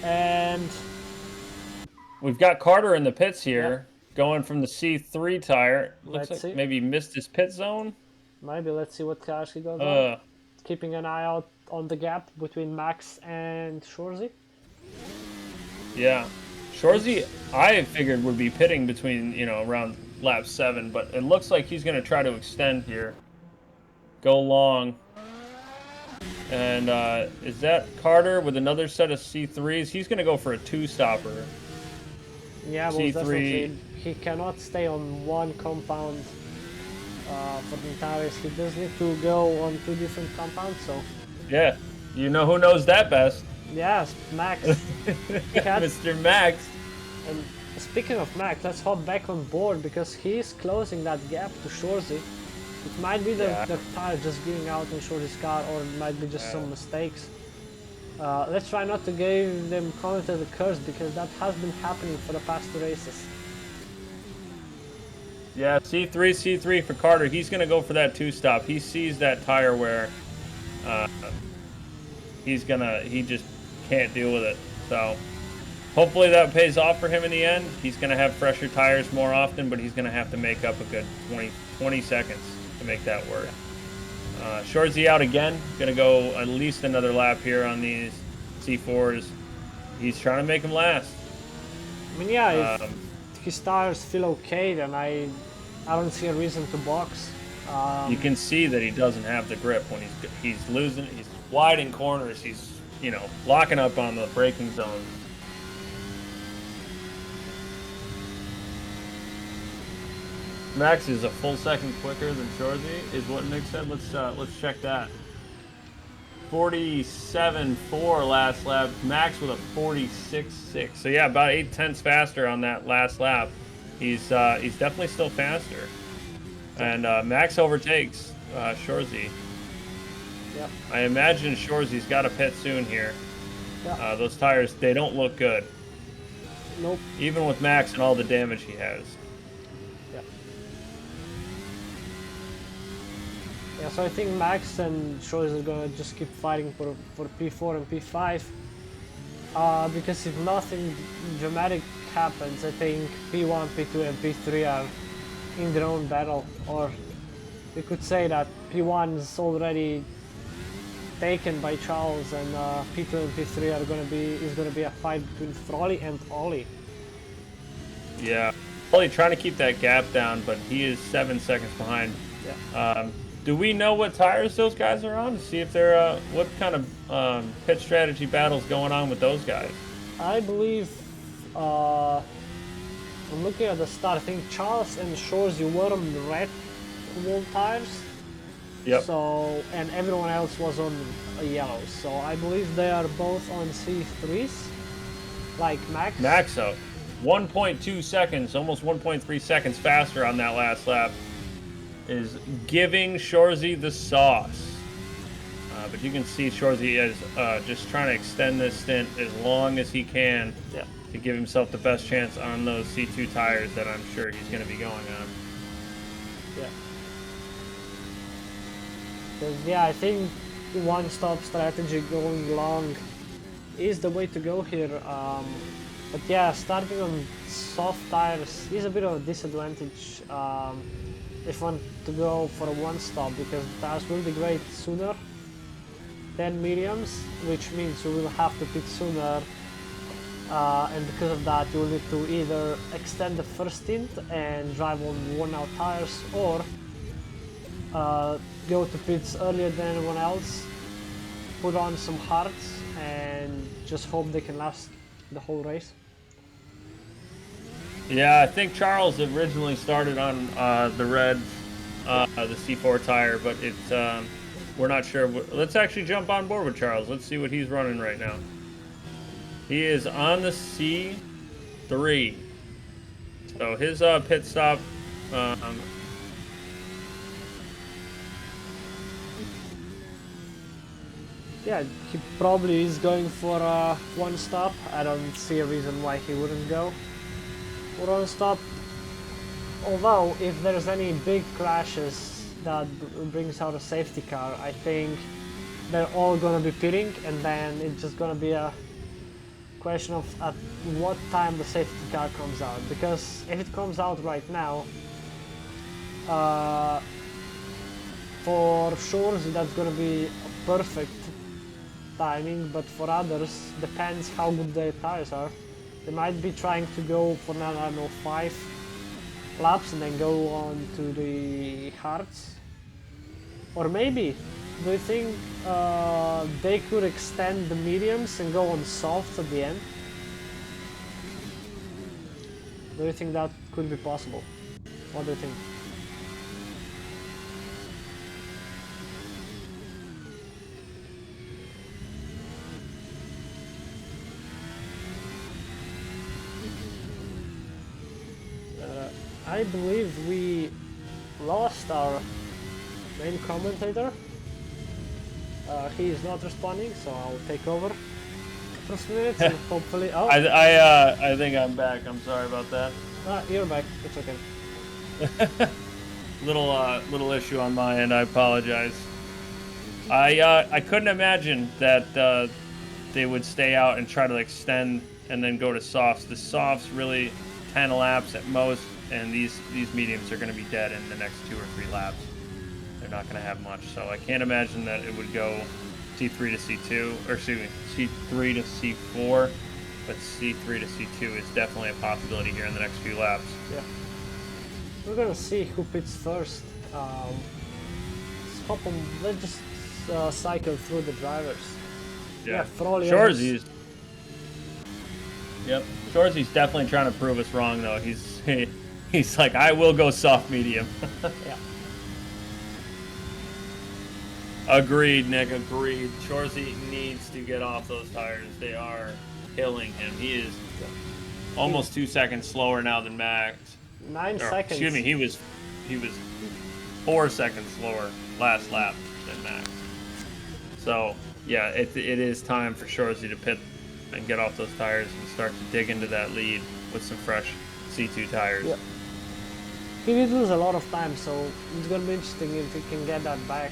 and we've got Carter in the pits here, going from the C3 tire. Looks let's like see. maybe missed his pit zone. Maybe, let's see what cars he got on. Keeping an eye out on the gap between Max and Shorzy. Yeah. Shorzy, I figured would be pitting between, around lap 7, but it looks like he's going to try to extend here. Go long. And is that Carter with another set of C3s? He's going to go for a two-stopper. Yeah, well, definitely. He cannot stay on one compound for the entire race. He does need to go on 2 different compounds, so... Yeah, you know who knows that best. Yes, Max. Mr. Max. And speaking of Max, let's hop back on board because he's closing that gap to Shorzy. It might be the tire just giving out on Shorzy's car, or it might be just some mistakes. Let's try not to give them comment as a curse because that has been happening for the past 2 races. Yeah, C3 for Carter. He's going to go for that 2-stop. He sees that tire wear. He just can't deal with it. So hopefully that pays off for him in the end. He's going to have fresher tires more often, but he's going to have to make up a good 20 seconds to make that work. Shorzy out again. Going to go at least another lap here on these C4s. He's trying to make them last. I mean, yeah, if his tires feel okay, then I don't see a reason to box. You can see that he doesn't have the grip when he's losing. He's wide in corners. He's locking up on the braking zone. Max is a full second quicker than Shorzy, is what Nick said. Let's check that. 47.4 last lap. Max with a 46.6. So yeah, about 8/10 faster on that last lap. He's definitely still faster. And Max overtakes Shorzy. Yeah. I imagine Shorzy's got to pit soon here. Yeah. Those tires, they don't look good. Nope. Even with Max and all the damage he has. Yeah. Yeah, so I think Max and Shorzy are gonna just keep fighting for P4 and P5. Because if nothing dramatic happens, I think P1, P2, and P3 are in their own battle. Or we could say that P1 is already taken by Charles, and P2 and P3 are gonna be a fight between Froley and Ollie. Yeah, Ollie trying to keep that gap down, but he is 7 seconds behind. Yeah. Do we know what tires those guys are on to see if they're what kind of pit strategy battles going on with those guys? I believe I'm looking at the start. I think Charles and Shorzy were on red wall tires. Yep. So, and everyone else was on yellows. So I believe they are both on C3s, like Max. Maxo, 1.2 seconds, almost 1.3 seconds faster on that last lap, is giving Shorzy the sauce. But you can see Shorzy is just trying to extend this stint as long as he can to give himself the best chance on those C2 tires that I'm sure he's going to be going on. Yeah. Because, yeah, I think one-stop strategy going long is the way to go here. But yeah, starting on soft tires is a bit of a disadvantage if you want to go for a one-stop, because the tires will degrade sooner than mediums, which means you will have to pit sooner. And because of that, you will need to either extend the first stint and drive on worn-out tires, or go to pits earlier than anyone else, put on some hards, and just hope they can last the whole race. Yeah, I think Charles originally started on the red, the C4 tire, but it's we're not sure. Let's actually jump on board with Charles. Let's see what he's running right now. He is on the C3. So his pit stop. Yeah, he probably is going for one stop. I don't see a reason why he wouldn't go for one stop. Although, if there's any big crashes that brings out a safety car, I think they're all gonna be pitting, and then it's just gonna be a question of at what time the safety car comes out. Because if it comes out right now, for sure that's gonna be a perfect timing, but for others, depends how good their tires are. They might be trying to go for, I don't know, 5 laps and then go on to the hards. Or maybe, do you think they could extend the mediums and go on softs at the end? Do you think that could be possible? What do you think? I believe we lost our main commentator. He is not responding, so I'll take over for a few minutes and hopefully. Oh, I think I'm back. I'm sorry about that. You're back. It's okay. Little issue on my end. I apologize. I couldn't imagine that they would stay out and try to extend and then go to softs. The softs really 10 laps at most, and these mediums are going to be dead in the next 2 or 3 laps. They're not going to have much, so I can't imagine that it would go C3 to C2, or excuse me, C3 to C4, but C3 to C2 is definitely a possibility here in the next few laps. Yeah. We're gonna see who pits first. Let's just cycle through the drivers. Yeah, Froley. Shorzy's. Yep, Shorzy's definitely trying to prove us wrong, though. He's like, I will go soft medium. Yeah. Agreed, Nick. Agreed. Shorzy needs to get off those tires. They are killing him. He is almost 2 seconds slower now than Max. 9 seconds. Excuse me. He was 4 seconds slower last lap than Max. So yeah, it is time for Shorzy to pit and get off those tires and start to dig into that lead with some fresh C2 tires. Yep. He did lose a lot of time, so it's gonna be interesting if he can get that back.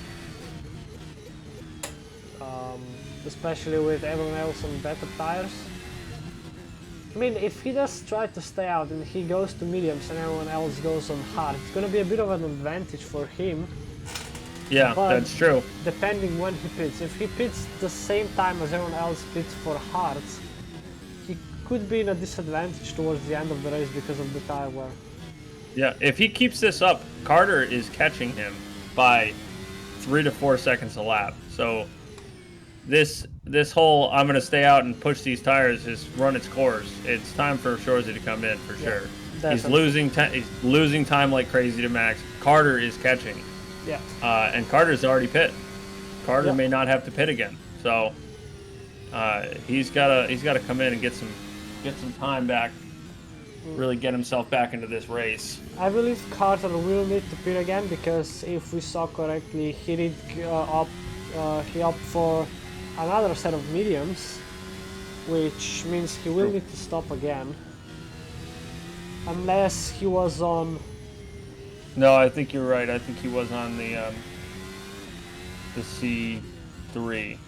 Especially with everyone else on better tires. I mean, if he does try to stay out and he goes to mediums and everyone else goes on hard, it's gonna be a bit of an advantage for him. Yeah, But that's true. depending when he pits. If he pits the same time as everyone else pits for hards, he could be in a disadvantage towards the end of the race because of the tire wear. Yeah, if he keeps this up, Carter is catching him by 3 to 4 seconds a lap. So this whole I'm gonna stay out and push these tires has run its course. It's time for Shorzy to come in for sure. He's losing time like crazy to Max. Carter is catching. Yeah. And Carter's already pit. Carter may not have to pit again. So he's gotta come in and get some time back. Really get himself back into this race. I believe Carter will need to pit again because if we saw correctly, he did he opted for another set of mediums, which means he will need to stop again. Unless he was on... No, I think you're right. I think he was on the C3,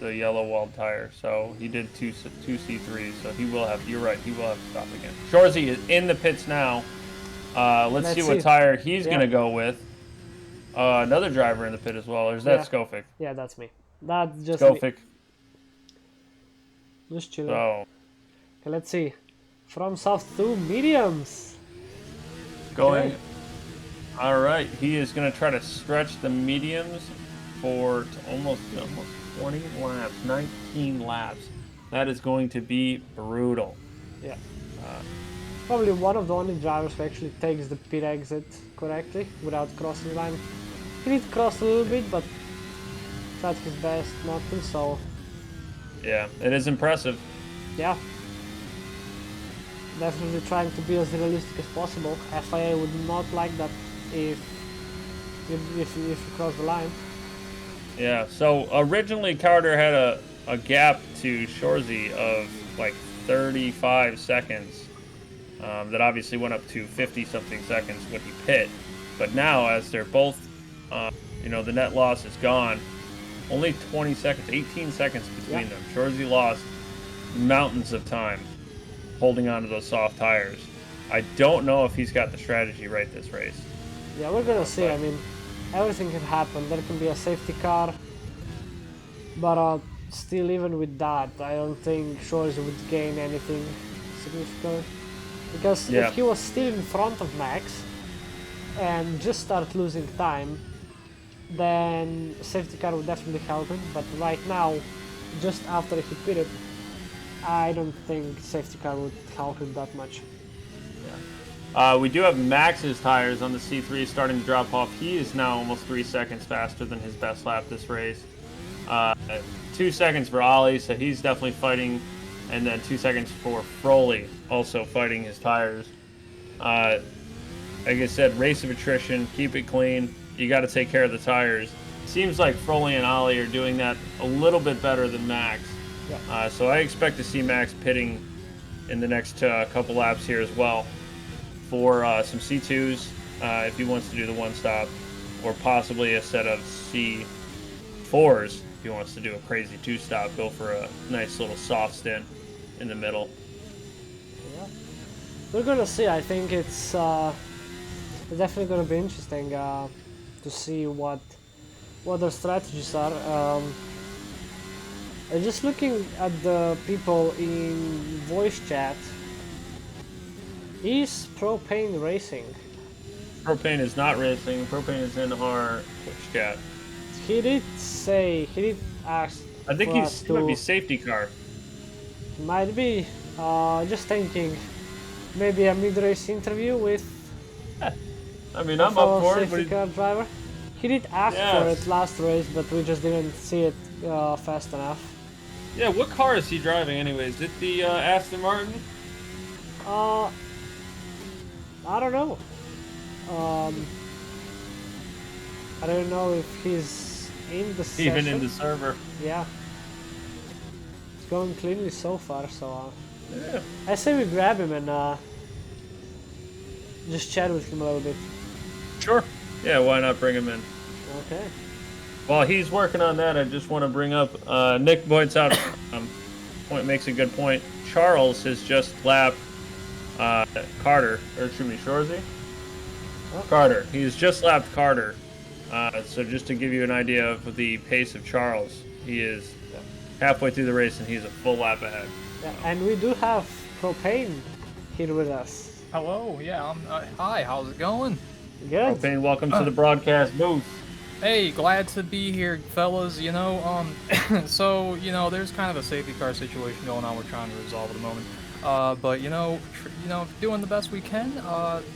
the yellow walled tire. So he did two C3s. So he will have. You're right. He will have to stop again. Shorzy is in the pits now. Let's see what tire he's gonna go with. Another driver in the pit as well. Or is that Skofik? Yeah, that's me. That's just Skofik. Just chilling. So Okay, let's see. From soft to mediums. going. Okay. All right, he is going to try to stretch the mediums for almost 20 laps, 19 laps. That is going to be brutal. Yeah. Probably one of the only drivers who actually takes the pit exit correctly without crossing the line. He did cross a little bit, but tried his best not to, so... Yeah, it is impressive. Yeah. Definitely trying to be as realistic as possible. FIA would not like that if you cross the line. Yeah, so originally Carter had a gap to Shorzy of like 35 seconds. That obviously went up to 50-something seconds when he pit. But now, as they're both, the net loss is gone, only 20 seconds, 18 seconds between them. Shorzy lost mountains of time holding on to those soft tires. I don't know if he's got the strategy right this race. Yeah, we're gonna see. I mean, everything can happen. There can be a safety car, but still, even with that, I don't think Shorzy would gain anything significant. Because if he was still in front of Max and just start losing time, then safety car would definitely help him. But right now, just after he pitted, I don't think safety car would help him that much. We do have Max's tires on the C3 starting to drop off. He is now almost 3 seconds faster than his best lap this race. 2 seconds for Ollie, so he's definitely fighting. And then 2 seconds for Froley, also fighting his tires. Like I said, race of attrition, keep it clean. You got to take care of the tires. Seems like Froley and Ollie are doing that a little bit better than Max. Yeah. So I expect to see Max pitting in the next couple laps here as well for some C2s if he wants to do the one stop, or possibly a set of C4s if he wants to do a crazy two stop, go for a nice little soft stint in the middle. Yeah. We're gonna see. I think it's definitely gonna be interesting to see what their strategies are. Just looking at the people in voice chat, is Propane racing? Propane is not racing. Propane is in our Twitch chat. He did ask. I think he might be safety car. Might be. Just thinking, maybe a mid-race interview with. I mean, I'm up for it. Safety car driver. He did ask for Yes. it last race, but we just didn't see it fast enough. Yeah, what car is he driving anyways? Is it the Aston Martin? I don't know. I don't know if he's in the session. Even in the server. Yeah. It's going cleanly so far, so Yeah. I say we grab him and just chat with him a little bit. Sure. Yeah, why not bring him in? Okay. While he's working on that, I just want to bring up, Nick points out, makes a good point. Charles has just lapped Carter, or excuse me, Shorzy? Oh. Carter. He's just lapped Carter. So just to give you an idea of the pace of Charles, he is halfway through the race and he's a full lap ahead. Yeah, and we do have Propane here with us. Hello, yeah, hi, how's it going? Good. Propane, welcome to the broadcast booth. Hey, glad to be here, fellas, you know, so, you know, there's kind of a safety car situation going on we're trying to resolve at the moment. But, you know, doing the best we can.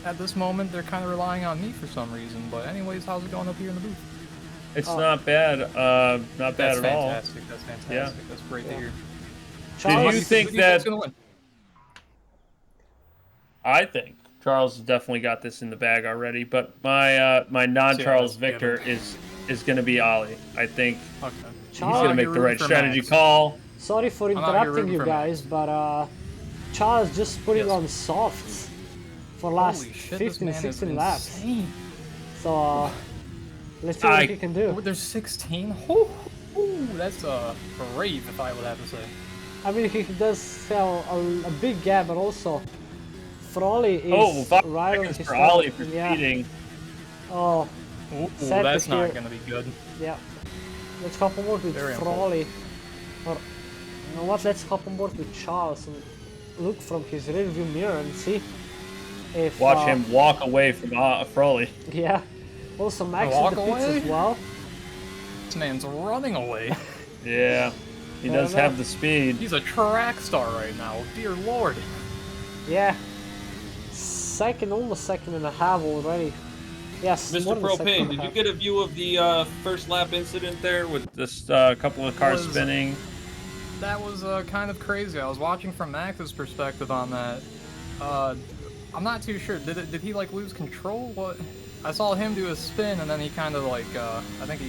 At this moment, they're kind of relying on me for some reason. But anyways, how's it going up here in the booth? It's not bad, not bad That's at all. fantastic, that's fantastic, Yeah. that's great to hear. Did you think Who do you think's that? gonna win? I think Charles has definitely got this in the bag already, but my non-Charles Yeah, Victor is going to be Ollie. I think Okay. he's Charles, going to make the right strategy call. sorry for out here interrupting rooting you for guys, but Charles just putting Yes. on softs for last Holy shit, 15, this man 16 is laps. insane. So let's see what he can do. Oh, there's 16? Ooh, that's great, if I would have to say. I mean, he does have a big gap, but also Frawley is Oh, 5 right on seconds his for top. Ollie for Yeah. speeding. Oh, Ooh, Sad to that's not hear. gonna be good. yeah. Let's hop on board with Very Frawley. Or, you know what, let's hop on board with Charles and look from his rearview mirror and see if... Watch him walk away from Froley. Yeah. Also, Max Walk in the pits away? as well. This man's running away. Yeah, he Fair does enough. have the speed. He's a track star right now, dear lord. Yeah. Almost second and a half already. Yes, more Mr. than a second Propane, and a did you half. get a view of the first lap incident there with this couple of cars Was- spinning? That was kind of crazy. I was watching from Max's perspective on that. I'm not too sure. Did he like lose control? What? I saw him do a spin and then he kind of like I think he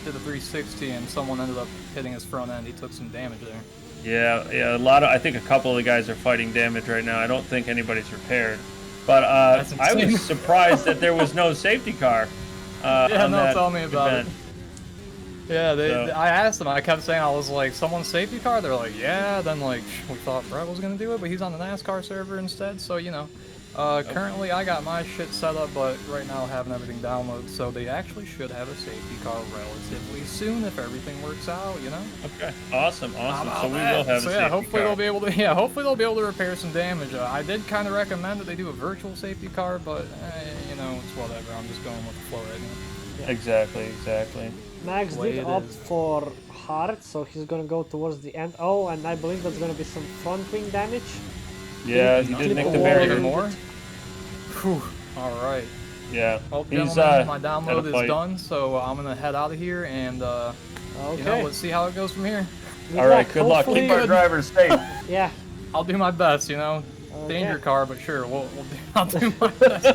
did a 360 and someone ended up hitting his front end. He took some damage there. Yeah, I think a couple of the guys are fighting damage right now. I don't think anybody's repaired. But That's I insane. was surprised that there was no safety car. Yeah, on no, that tell me about event. it. Yeah, So- I asked them. I kept saying, I was like, someone's safety car? They're like, yeah. Then like we thought Brett was gonna do it, but he's on the NASCAR server instead. So you know, currently I got my shit set up, but right now having everything downloaded. So they actually should have a safety car relatively soon if everything works out. You know. Okay, awesome. How So about we that? will have So a yeah, safety hopefully car. they'll be able to. Yeah, hopefully they'll be able to repair some damage. I did kind of recommend that they do a virtual safety car, but you know, it's whatever. I'm just going with the flow right now. Exactly. Max way did it opt is. for hard, so he's gonna go towards the end. Oh, and I believe there's gonna be some front wing damage. Yeah, he Clip did nick a the wall barrier. and- more. Whew. All right. Yeah, Well, he's gentlemen, my had download a is fight. done, so I'm gonna head out of here and Okay. you know, let's see how it goes from here. All right, good luck. Hopefully- Keep our drivers safe. Yeah. I'll do my best, you know. Okay. Danger car, but sure, I'll do my best.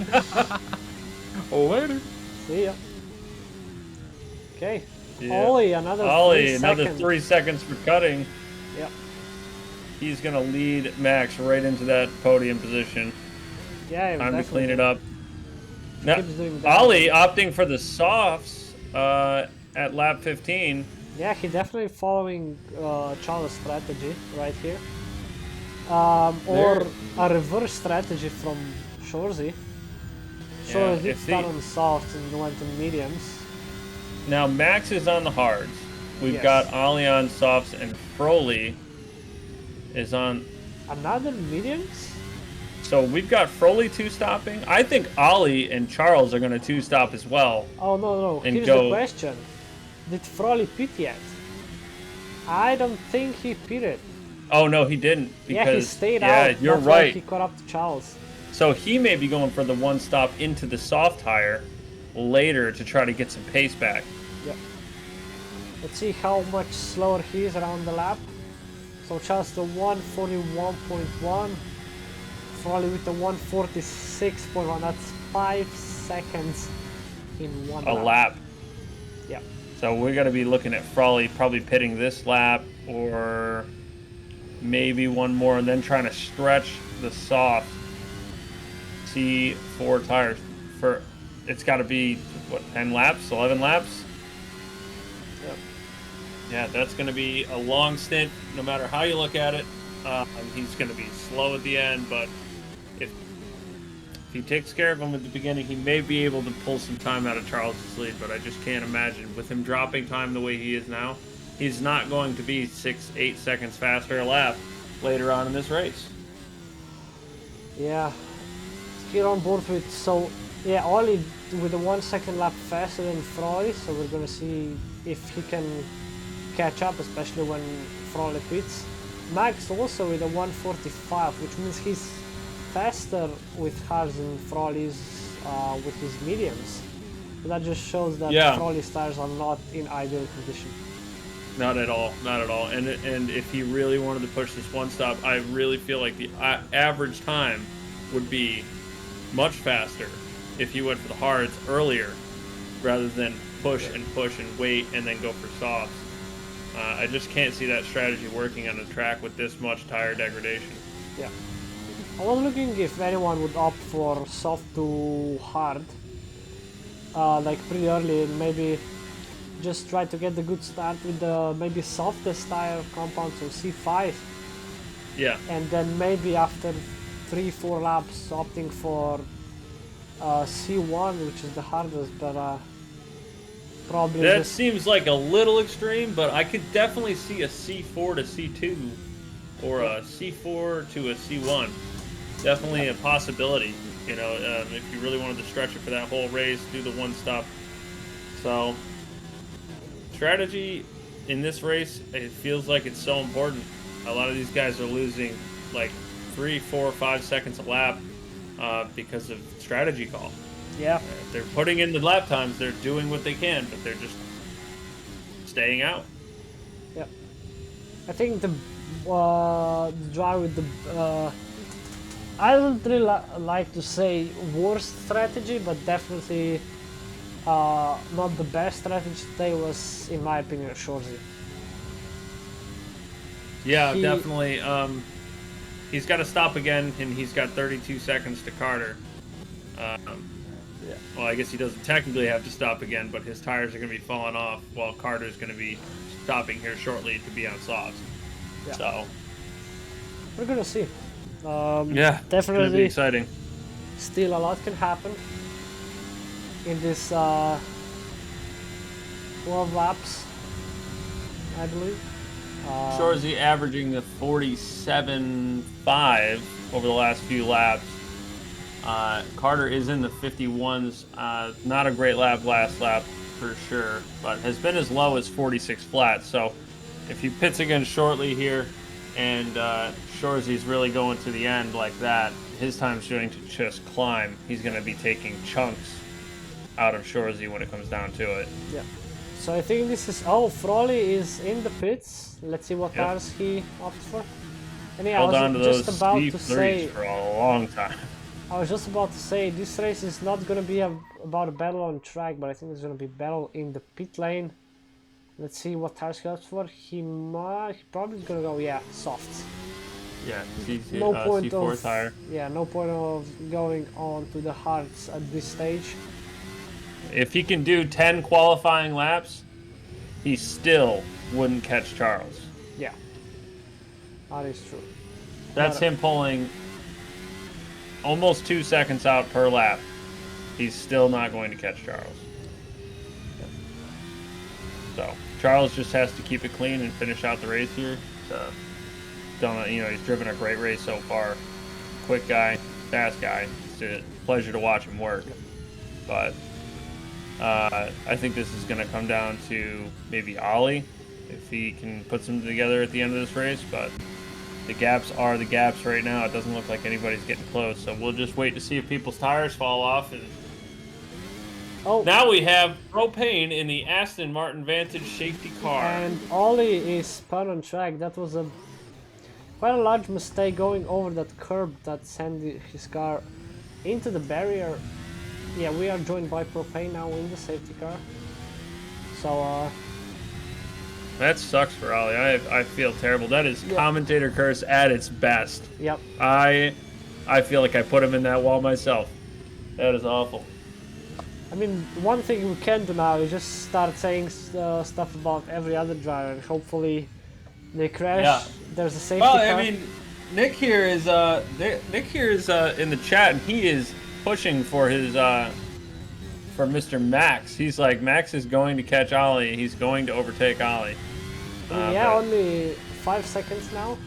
Later. See ya. Okay. Yeah. Ollie, another Ollie, 3 another seconds. 3 seconds for cutting. Yep. He's gonna lead Max right into that podium position. Yeah, Time to clean it up. Now, Keeps doing that. Ollie opting for the softs at lap 15. Yeah, he definitely following Charles' strategy right here. Or a reverse strategy from Shorzy. So Yeah, he if started he- on softs and went to mediums. Now Max is on the hards. We've Yes. got Ollie on softs and Froley is on. Another mediums? So we've got Froley two-stopping. I think Ollie and Charles are going to two-stop as well. Oh, no. And Here's go- the question. Did Frawley pit yet? I don't think he pitted. Oh no, he didn't. Because Yeah, he stayed out. yeah, you're That's why right. he caught up to Charles. So he may be going for the one stop into the soft tire, later to try to get some pace back. Yep. Let's see how much slower he is around the lap. So Charles the 141.1, Frawley with the 146.1. That's 5 seconds in one A lap. Yep. So we're going to be looking at Frawley probably pitting this lap or maybe one more and then trying to stretch the soft C4 tires for, it's got to be, what, 10 laps, 11 laps? Yep. Yeah, that's going to be a long stint no matter how you look at it. He's going to be slow at the end, but if he takes care of him at the beginning, he may be able to pull some time out of Charles's lead, but I just can't imagine with him dropping time the way he is now, he's not going to be 6-8 seconds faster a lap later on in this race. Yeah. Here on board with, so yeah, Ollie with a 1 second lap faster than Frawley, so we're gonna see if he can catch up, especially when Frawley pits. Max also with a 145, which means he's faster with hards than Frawley's with his mediums. So that just shows that Frawley's tires are not in ideal condition. Not at all, not at all. And if he really wanted to push this one stop, I really feel like the average time would be much faster if he went for the hards earlier rather than push and wait and then go for softs. I just can't see that strategy working on a track with this much tire degradation. Yeah. I was looking if anyone would opt for soft to hard, like pretty early, and maybe just try to get the good start with the maybe softest tire compound, so C5. Yeah. And then maybe after 3-4 laps opting for C1, which is the hardest, but probably that just... seems like a little extreme, but I could definitely see a C4 to C2 or a C4 to a C1. Definitely a possibility, you know, if you really wanted to stretch it for that whole race, do the one stop. So, strategy in this race, it feels like it's so important. A lot of these guys are losing like 3, 4, 5 seconds a lap because of strategy call. Yeah. They're putting in the lap times, they're doing what they can, but they're just staying out. Yeah. I think the drive with the... I don't really like to say worst strategy, but definitely not the best strategy today was, in my opinion, Shorzy. Yeah, definitely. He's got to stop again, and he's got 32 seconds to Carter. Yeah. Well, I guess he doesn't technically have to stop again, but his tires are going to be falling off while Carter's going to be stopping here shortly to be on softs. Yeah. So we're gonna see. Yeah, definitely. It's gonna be exciting. Still, a lot can happen in this 12 laps, I believe. Shorzy averaging the 47.5 over the last few laps. Carter is in the 51s. Not a great lap last lap for sure, but has been as low as 46 flat. So if he pits again shortly here and Shorzy's really going to the end like that, his time's going to just climb. He's going to be taking chunks out of Shorzy when it comes down to it. Yeah. So I think this is... Oh, Frawley is in the pits. Let's see what tires he opts for. And yeah, Held I on to was just those about to C3s say... for a long time. I was just about to say, this race is not going to be about a battle on track, but I think it's going to be battle in the pit lane. Let's see what tires he opts for. He probably is going to go, softs. Yeah, No point C4 of, tire. Yeah, no point of going on to the hards at this stage. If he can do 10 qualifying laps, he still wouldn't catch Charles. Yeah, that is true. That's him pulling almost 2 seconds out per lap. He's still not going to catch Charles. So Charles just has to keep it clean and finish out the race here. He's driven a great race so far. Quick guy, fast guy. It's a pleasure to watch him work. But I think this is going to come down to maybe Ollie, if he can put some together at the end of this race. But the gaps are the gaps right now. It doesn't look like anybody's getting close. So we'll just wait to see if people's tires fall off and Oh, Now we have propane in the Aston Martin Vantage safety car. and Ollie is spun on track. That was a quite a large mistake going over that curb that sent his car into the barrier. Yeah, we are joined by propane now in the safety car. So, That sucks for Ollie. I feel terrible. That is commentator curse at its best. yep. I feel like I put him in that wall myself. That is awful. I mean, one thing we can do now is just start saying stuff about every other driver, and hopefully they crash. Yeah. There's a safety Well, car. I mean, Nick here is in the chat, and he is pushing for his for Mr. Max. He's like, Max is going to catch Ollie. He's going to overtake Ollie. Yeah, but- only 5 seconds now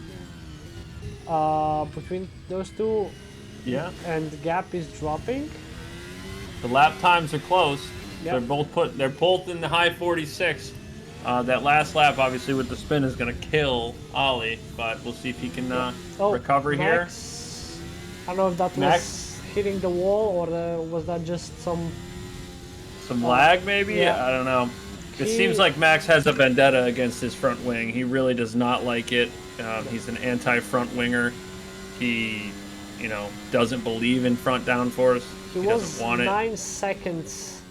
between those two, yeah. and the gap is dropping. The lap times are close. Yep. They're both in the high 46. That last lap, obviously, with the spin, is going to kill Ollie, but we'll see if he can recover Max, I don't know if that Max? was hitting the wall or was that just some. here. Some lag, maybe? yeah. I don't know. It He- seems like Max has a vendetta against his front wing. He really does not like it. He's an anti-front winger. He, doesn't believe in front downforce. He He was doesn't want it. 9 seconds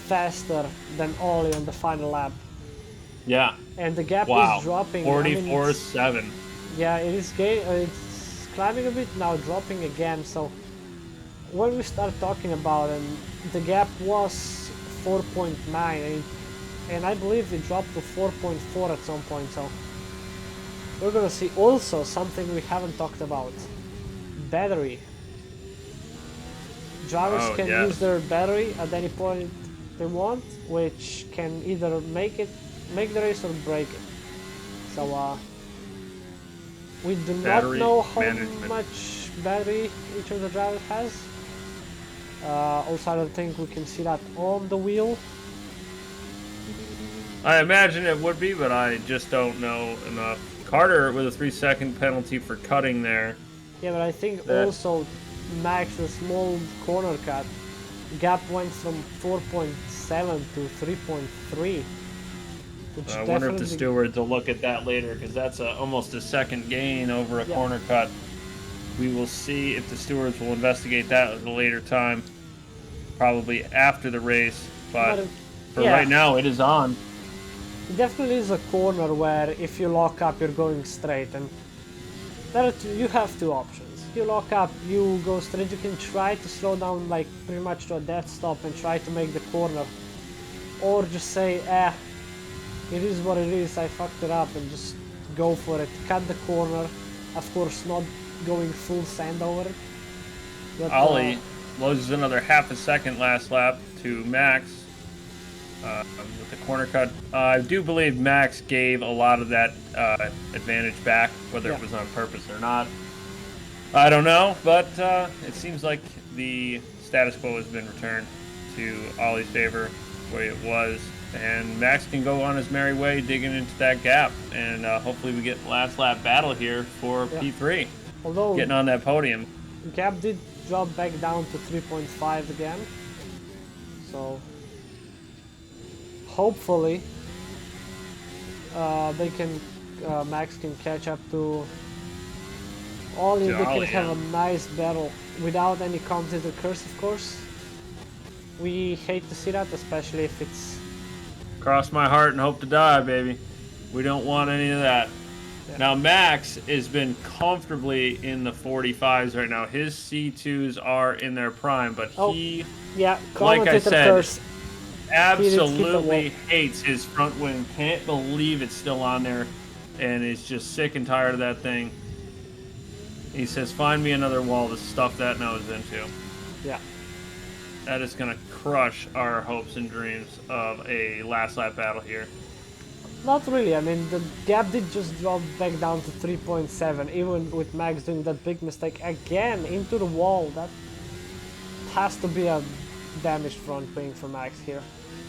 faster than Ollie on the final lap, Yeah. and the gap Wow. is dropping. I mean, 44-7. yeah, it's climbing a bit now, dropping again. So when we start talking about it, the gap was 4.9, and I believe it dropped to 4.4 at some point. So we're gonna see also something we haven't talked about: battery. Drivers Oh, can yeah. use their battery at any point they want, which can either make the race or break it. So we do Battery not know how management. much battery each of the drivers has. Also, I don't think we can see that on the wheel. I imagine it would be, but I just don't know enough. Carter with a 3-second penalty for cutting there. Yeah, but I think That- also Max, the small corner cut, gap went from 4.7 to 3.3. Which I wonder if the definitely- stewards will look at that later, because that's almost a second gain over a Yeah. corner cut. We will see if the stewards will investigate that at a later time, probably after the race. But But, for yeah. right now, it is on. It definitely is a corner where if you lock up, you're going straight, and you have two options. You lock up, you go straight. You can try to slow down, like pretty much to a dead stop, and try to make the corner, or just say, it is what it is. I fucked it up, and just go for it. Cut the corner, of course, not going full sand over it. But, Ollie loses another half a second last lap to Max with the corner cut. I do believe Max gave a lot of that advantage back, whether Yeah. it was on purpose or not. I don't know, but it seems like the status quo has been returned to Ollie's favor, where it was, and Max can go on his merry way digging into that gap, and hopefully we get last lap battle here for Yeah. P3, although getting on that podium. gap did drop back down to 3.5 again, so hopefully Max can catch up to Ollie. To They can Ollie, have yeah. a nice battle without any commentator curse, of course. We hate to see that, especially if it's Cross my heart and hope to die, baby. We don't want any of that. Yeah. Now, Max has been comfortably in the 45s right now. His C2s are in their prime, but Oh. he yeah. Like I Commentator said, curse. absolutely hates his front wing. Can't believe it's still on there, and is just sick and tired of that thing. He says, find me another wall to stuff that nose into. Yeah. That is going to crush our hopes and dreams of a last lap battle here. Not really. I mean, the gap did just drop back down to 3.7, even with Max doing that big mistake again into the wall. That has to be a damaged front wing for Max here.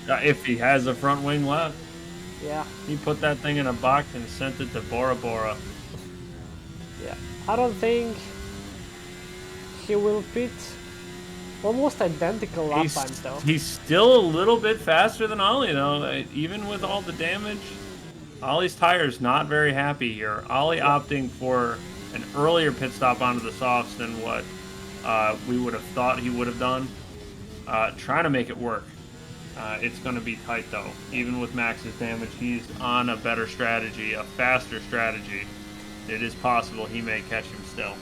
If he has a front wing left. Yeah, He put that thing in a box and sent it to Bora Bora. yeah. I don't think he will pit. almost identical lap times though. He's still a little bit faster than Ollie, though. Even with all the damage, Ollie's tire's not very happy here. Ollie opting for an earlier pit stop onto the softs than what we would have thought he would have done. Trying to make it work. It's going to be tight, though. Even with Max's damage, he's on a better strategy, a faster strategy. It is possible he may catch him still.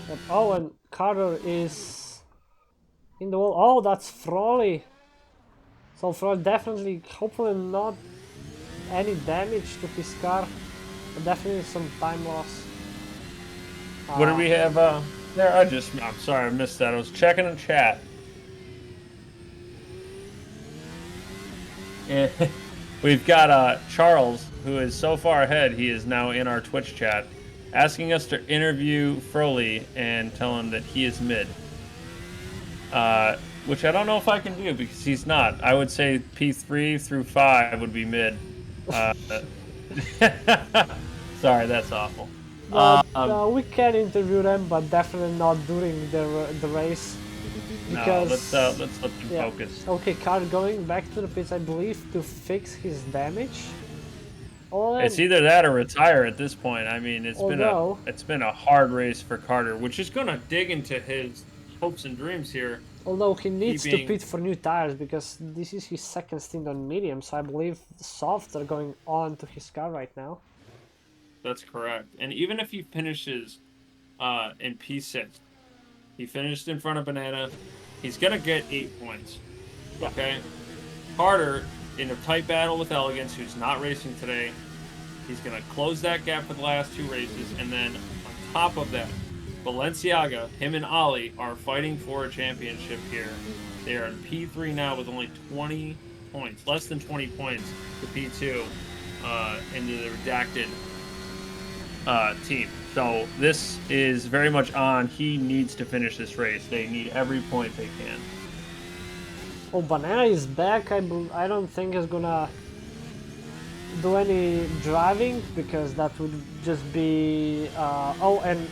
But, oh, and Carter is in the wall. Oh, that's Frawley. So Frawley definitely, hopefully not any damage to his car, but definitely some time loss. What do we have there? I'm sorry, I missed that. I was checking in chat. And we've got Charles, who is so far ahead, he is now in our Twitch chat, asking us to interview Froley and tell him that he is mid. Which I don't know if I can do because he's not. I would say P3 through 5 would be mid. Sorry, that's awful. But, we can interview them, but definitely not during the race. Because, no, let's let them focus. Okay, Car going back to the pits, I believe, to fix his damage. It's either that or retire at this point. I mean, it's been a hard race for Carter, which is going to dig into his hopes and dreams here. Although he needs to pit for new tires because this is his second stint on medium, so I believe the softs are going on to his car right now. That's correct. And even if he finishes in P6, he finished in front of Banana, he's going to get 8 points. Okay? Carter, in a tight battle with Elegance, who's not racing today, he's going to close that gap for the last 2 races, and then on top of that, Balenciaga, him and Ollie are fighting for a championship here. They are in P3 now with only 20 points, less than 20 points to P2 into the redacted team. So this is very much on. He needs to finish this race. They need every point they can. Oh, Banana is back. I don't think he's gonna do any driving because that would just be and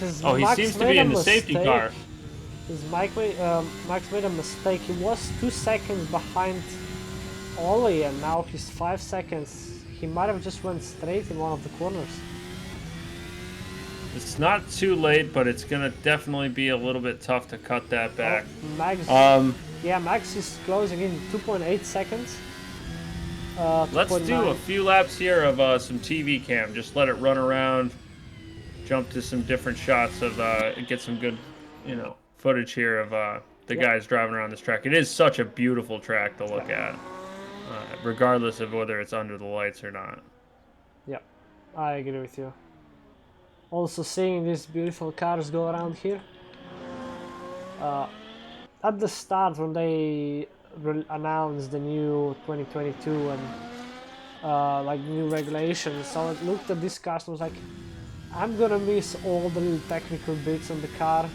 he seems to be in the safety car. Max made a mistake. He was 2 seconds behind Ollie and now he's 5 seconds. He might have just went straight in one of the corners. It's not too late, but it's gonna definitely be a little bit tough to cut that back. Max is closing in 2.8 seconds. Let's do a few laps here of some TV cam. Just let it run around, jump to some different shots of get some good, footage here of the guys driving around this track. It is such a beautiful track to look at, regardless of whether it's under the lights or not. Yeah, I agree with you. Also seeing these beautiful cars go around here. At the start when they announced the new 2022 and like new regulations, so I looked at this car and was like, I'm gonna miss all the little technical bits on the car,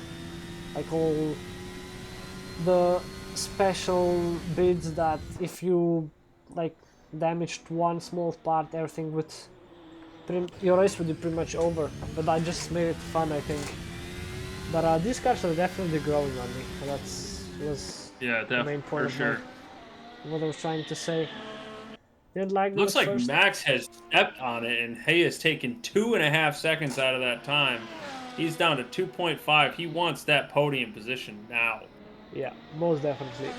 like all the special bits that if you like damaged one small part, everything would your race would be pretty much over. But I just made it fun, I think. But these cars are definitely growing on me. And was the main point of what I was trying to say. Didn't like Looks like first. Max has stepped on it, and he has taken 2.5 seconds out of that time. He's down to 2.5. He wants that podium position now. Yeah, most definitely.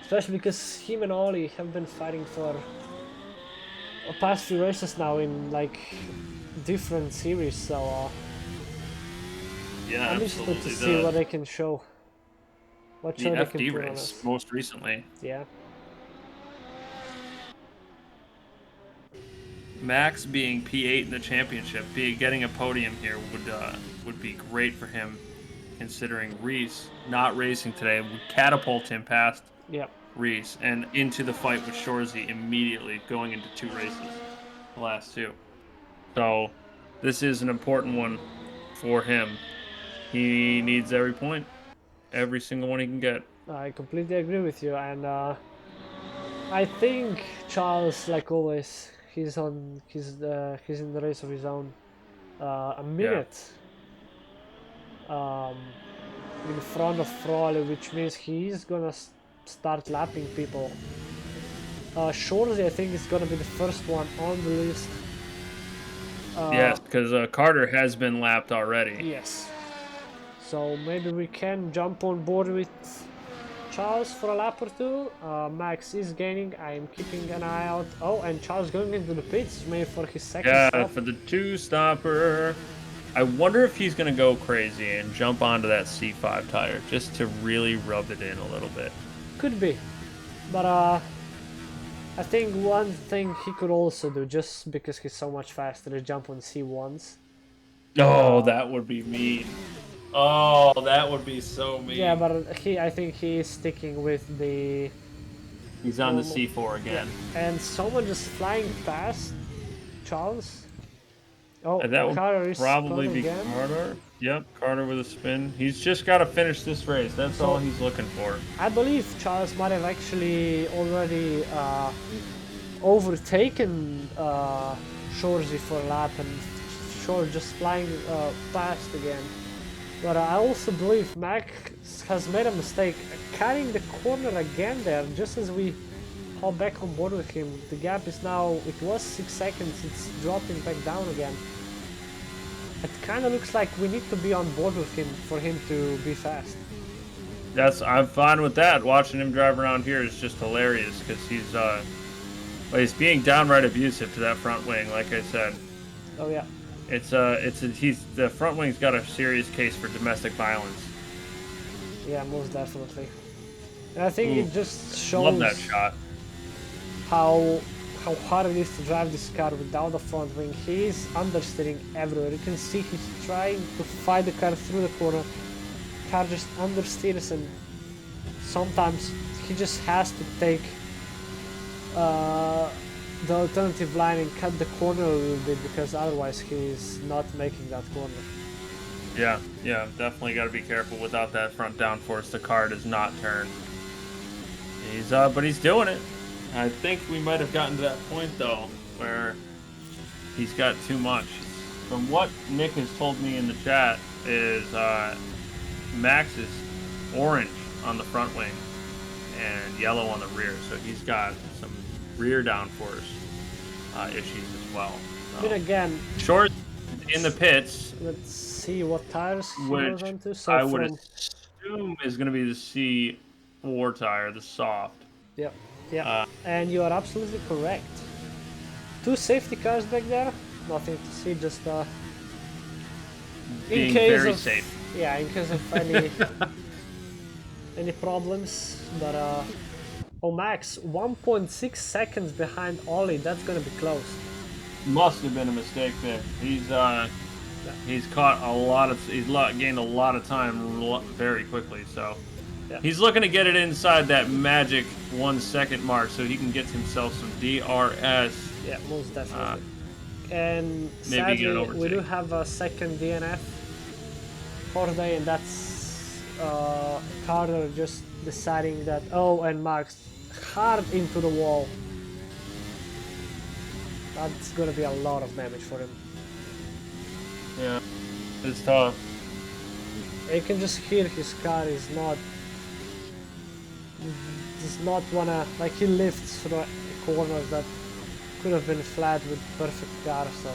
Especially because him and Ollie have been fighting for past few races now in like different series, so I'm interested to see what they can show. What show they can FD put on race us. most recently. Yeah. Max being P8 in the championship, getting a podium here would be great for him, considering Reese not racing today would catapult him past Reese and into the fight with Shorzy immediately, going into 2 races, the last 2. So this is an important one for him. He needs every point, every single one he can get. I completely agree with you, and I think Charles, like always, he's in the race of his own. A minute in front of Froley, which means he's gonna start lapping people. Shorzy, I think, is gonna be the first one on the list. Yes, because Carter has been lapped already. Yes. So maybe we can jump on board with Charles for a lap or two. Max is gaining. I am keeping an eye out. Oh, and Charles going into the pits, maybe for his second Yeah, stop. for the 2-stopper. I wonder if he's going to go crazy and jump onto that C5 tire just to really rub it in a little bit. Could be. But I think one thing he could also do, just because he's so much faster, is jump on C1s. Oh, that would be mean. Oh, that would be so mean. Yeah, but I think he is sticking with the... He's on the C4 again. And someone just flying past Charles. Oh, And that would Carter is probably be again. Carter. Yep, Carter with a spin. He's just got to finish this race. That's all he's looking for. I believe Charles might have actually already overtaken Shorzy for a lap, and Shore just flying past again. But I also believe Max has made a mistake carrying the corner again there, just as we hop back on board with him. The gap is now, it was 6 seconds, it's dropping back down again. It kind of looks like we need to be on board with him for him to be fast. I'm fine with that. Watching him drive around here is just hilarious because he's being downright abusive to that front wing, like I said. Oh yeah. The front wing's got a serious case for domestic violence. Yeah, most definitely. And I think it just shows Love that shot. how hard it is to drive this car without the front wing. He's understeering everywhere. You can see he's trying to fight the car through the corner. Car just understeers, and sometimes he just has to take the alternative line and cut the corner a little bit, because otherwise he's not making that corner. Yeah, definitely got to be careful. Without that front downforce, the car does not turn. But he's doing it. I think we might have gotten to that point though, where he's got too much. From what Nick has told me in the chat, is Max is orange on the front wing and yellow on the rear, so he's got some rear downforce issues as well. But again, Short in the pits. Let's see what tires he goes Which onto. So I would assume is going to be the C4 tire, the soft. Yep, yeah, and you are absolutely correct. 2 safety cars back there, nothing to see, just Being very safe. Yeah, in case of any problems. But oh, Max, 1.6 seconds behind Ollie. That's gonna be close. Must have been a mistake there. He's caught a lot of. He's gained a lot of time very quickly. So he's looking to get it inside that magic 1 second mark, so he can get himself some DRS. Yeah, most definitely. And maybe get an sadly, overtake. we do have a second DNF for the day, and that's Carter just deciding that. Oh, and Max hard into the wall. That's gonna be a lot of damage for him. Yeah, it's tough. You can just hear his car does not wanna, like, he lifts through corners that could have been flat with perfect car, so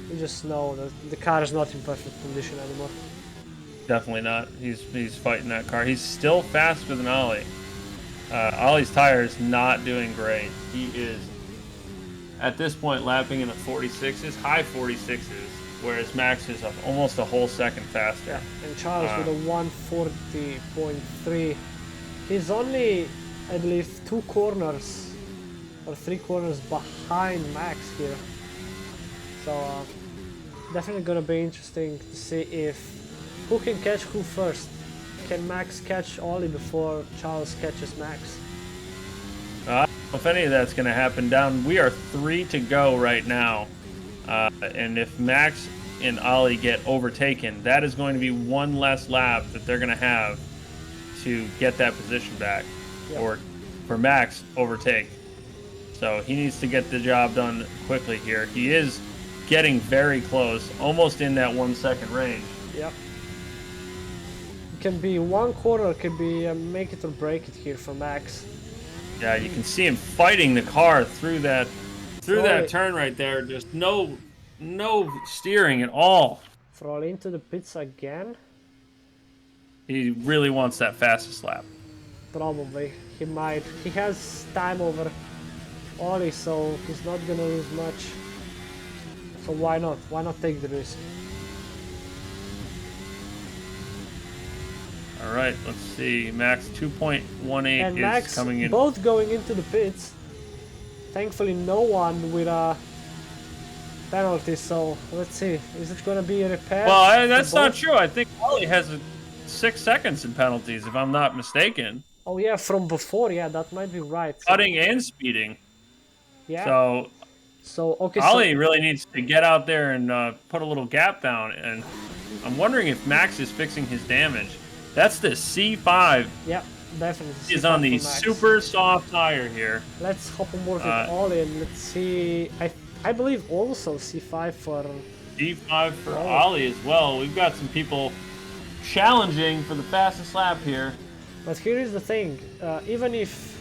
you just know that the car is not in perfect condition anymore. Definitely not. He's fighting that car. He's still faster than Ollie. Ollie's tire is not doing great. He is, at this point, lapping in the 46s, high 46s, whereas Max is almost a whole second faster. Yeah, and Charles with a 140.3. He's only, I believe, 2 corners or 3 corners behind Max here. So definitely gonna be interesting to see who can catch who first. Can Max catch Ollie before Charles catches Max? If any of that's going to happen, we are 3 to go right now. And if Max and Ollie get overtaken, that is going to be 1 less lap that they're going to have to get that position back, or for Max overtake. So he needs to get the job done quickly here. He is getting very close, almost in that 1 second range. Yep. It can be one corner, can be a make it or break it here for Max. Yeah, you can see him fighting the car through that Right. turn right there. Just no steering at all. Throw into the pits again. He really wants that fastest lap. Probably. He might. He has time over Ollie, so he's not gonna lose much. So why not? Why not take the risk? All right, let's see. Max 2.18 And is Max coming in. both going into the pits. Thankfully, no one with a penalty. So let's see. Is it gonna be a repair? Well, that's for not both? true. I think Ollie has 6 seconds in penalties, if I'm not mistaken. Oh yeah, from before. Yeah, that might be right. So, Cutting and speeding. yeah. So So okay. Ollie really needs to get out there and put a little gap down. And I'm wondering if Max is fixing his damage. That's the C5. So yeah, definitely. He's C5 on the for Max. super soft tire here. Let's hop on board with Ollie and let's see. I believe also C5 for. D5 for Oh. Ollie as well. We've got some people challenging for the fastest lap here. But here is the thing. Even if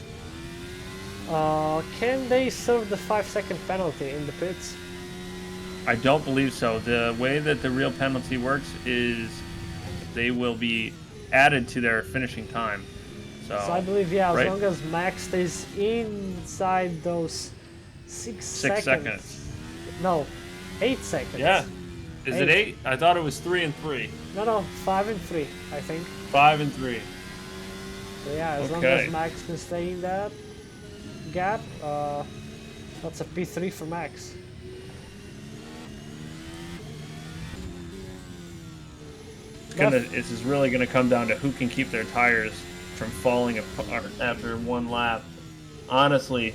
can they serve the 5-second penalty in the pits? I don't believe so. The way that the real penalty works is they will be added to their finishing time. So So I believe, yeah, as right. long as Max stays inside those 6 6 seconds. No, 8 seconds. Yeah. Is it 8? 8? I thought it was 3 and 3. No, 5 and 3, I think. 5 and 3. So yeah, as long Okay. as Max can stay in that gap, that's a P3 for Max. This is really gonna come down to who can keep their tires from falling apart after one lap. Honestly,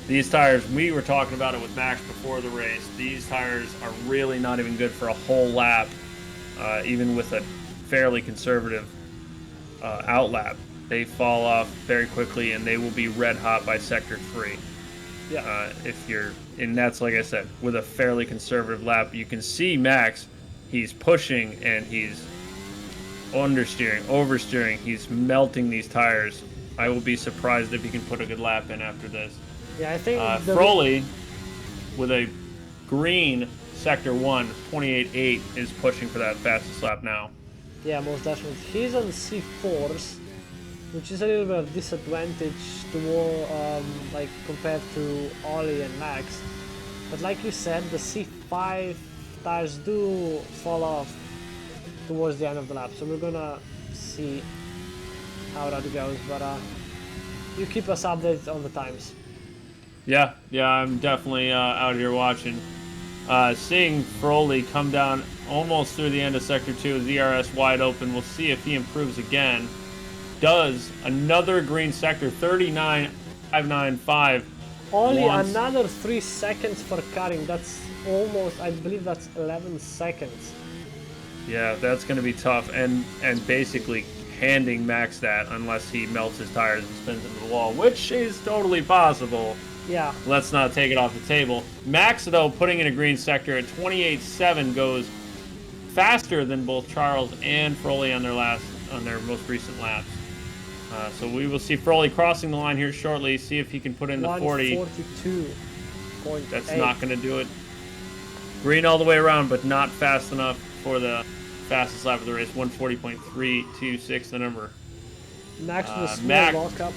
these tires, we were talking about it with Max before the race. These tires are really not even good for a whole lap, even with a fairly conservative out lap. They fall off very quickly, and they will be red hot by sector 3. Yeah. And that's like I said, with a fairly conservative lap, you can see Max. He's pushing and he's understeering, oversteering. He's melting these tires. I will be surprised if he can put a good lap in after this. Yeah, I think Froley, with a green sector 1, 28.8, is pushing for that fastest lap now. Yeah, most definitely. He's on C4s, which is a little bit of disadvantage to like compared to Ollie and Max. But like you said, the C5 tires do fall off towards the end of the lap, so we're gonna see how that goes. But you keep us updated on the times. Yeah, I'm definitely out here watching. Seeing Froley come down almost through the end of Sector 2, ZRS wide open. We'll see if he improves again. Does another green sector, 39.595. Only another 3 seconds for cutting. That's almost, I believe that's 11 seconds. Yeah, that's going to be tough. And basically handing Max that unless he melts his tires and spins into the wall, which is totally possible. Yeah. Let's not take it off the table. Max, though, putting in a green sector at 28.7 goes faster than both Charles and Froley on their most recent laps. So we will see Froley crossing the line here shortly. See if he can put in the 40. 142.8. That's not going to do it. Green all the way around, but not fast enough for the fastest lap of the race. 140.326, the number. Max with a small Max- lockup.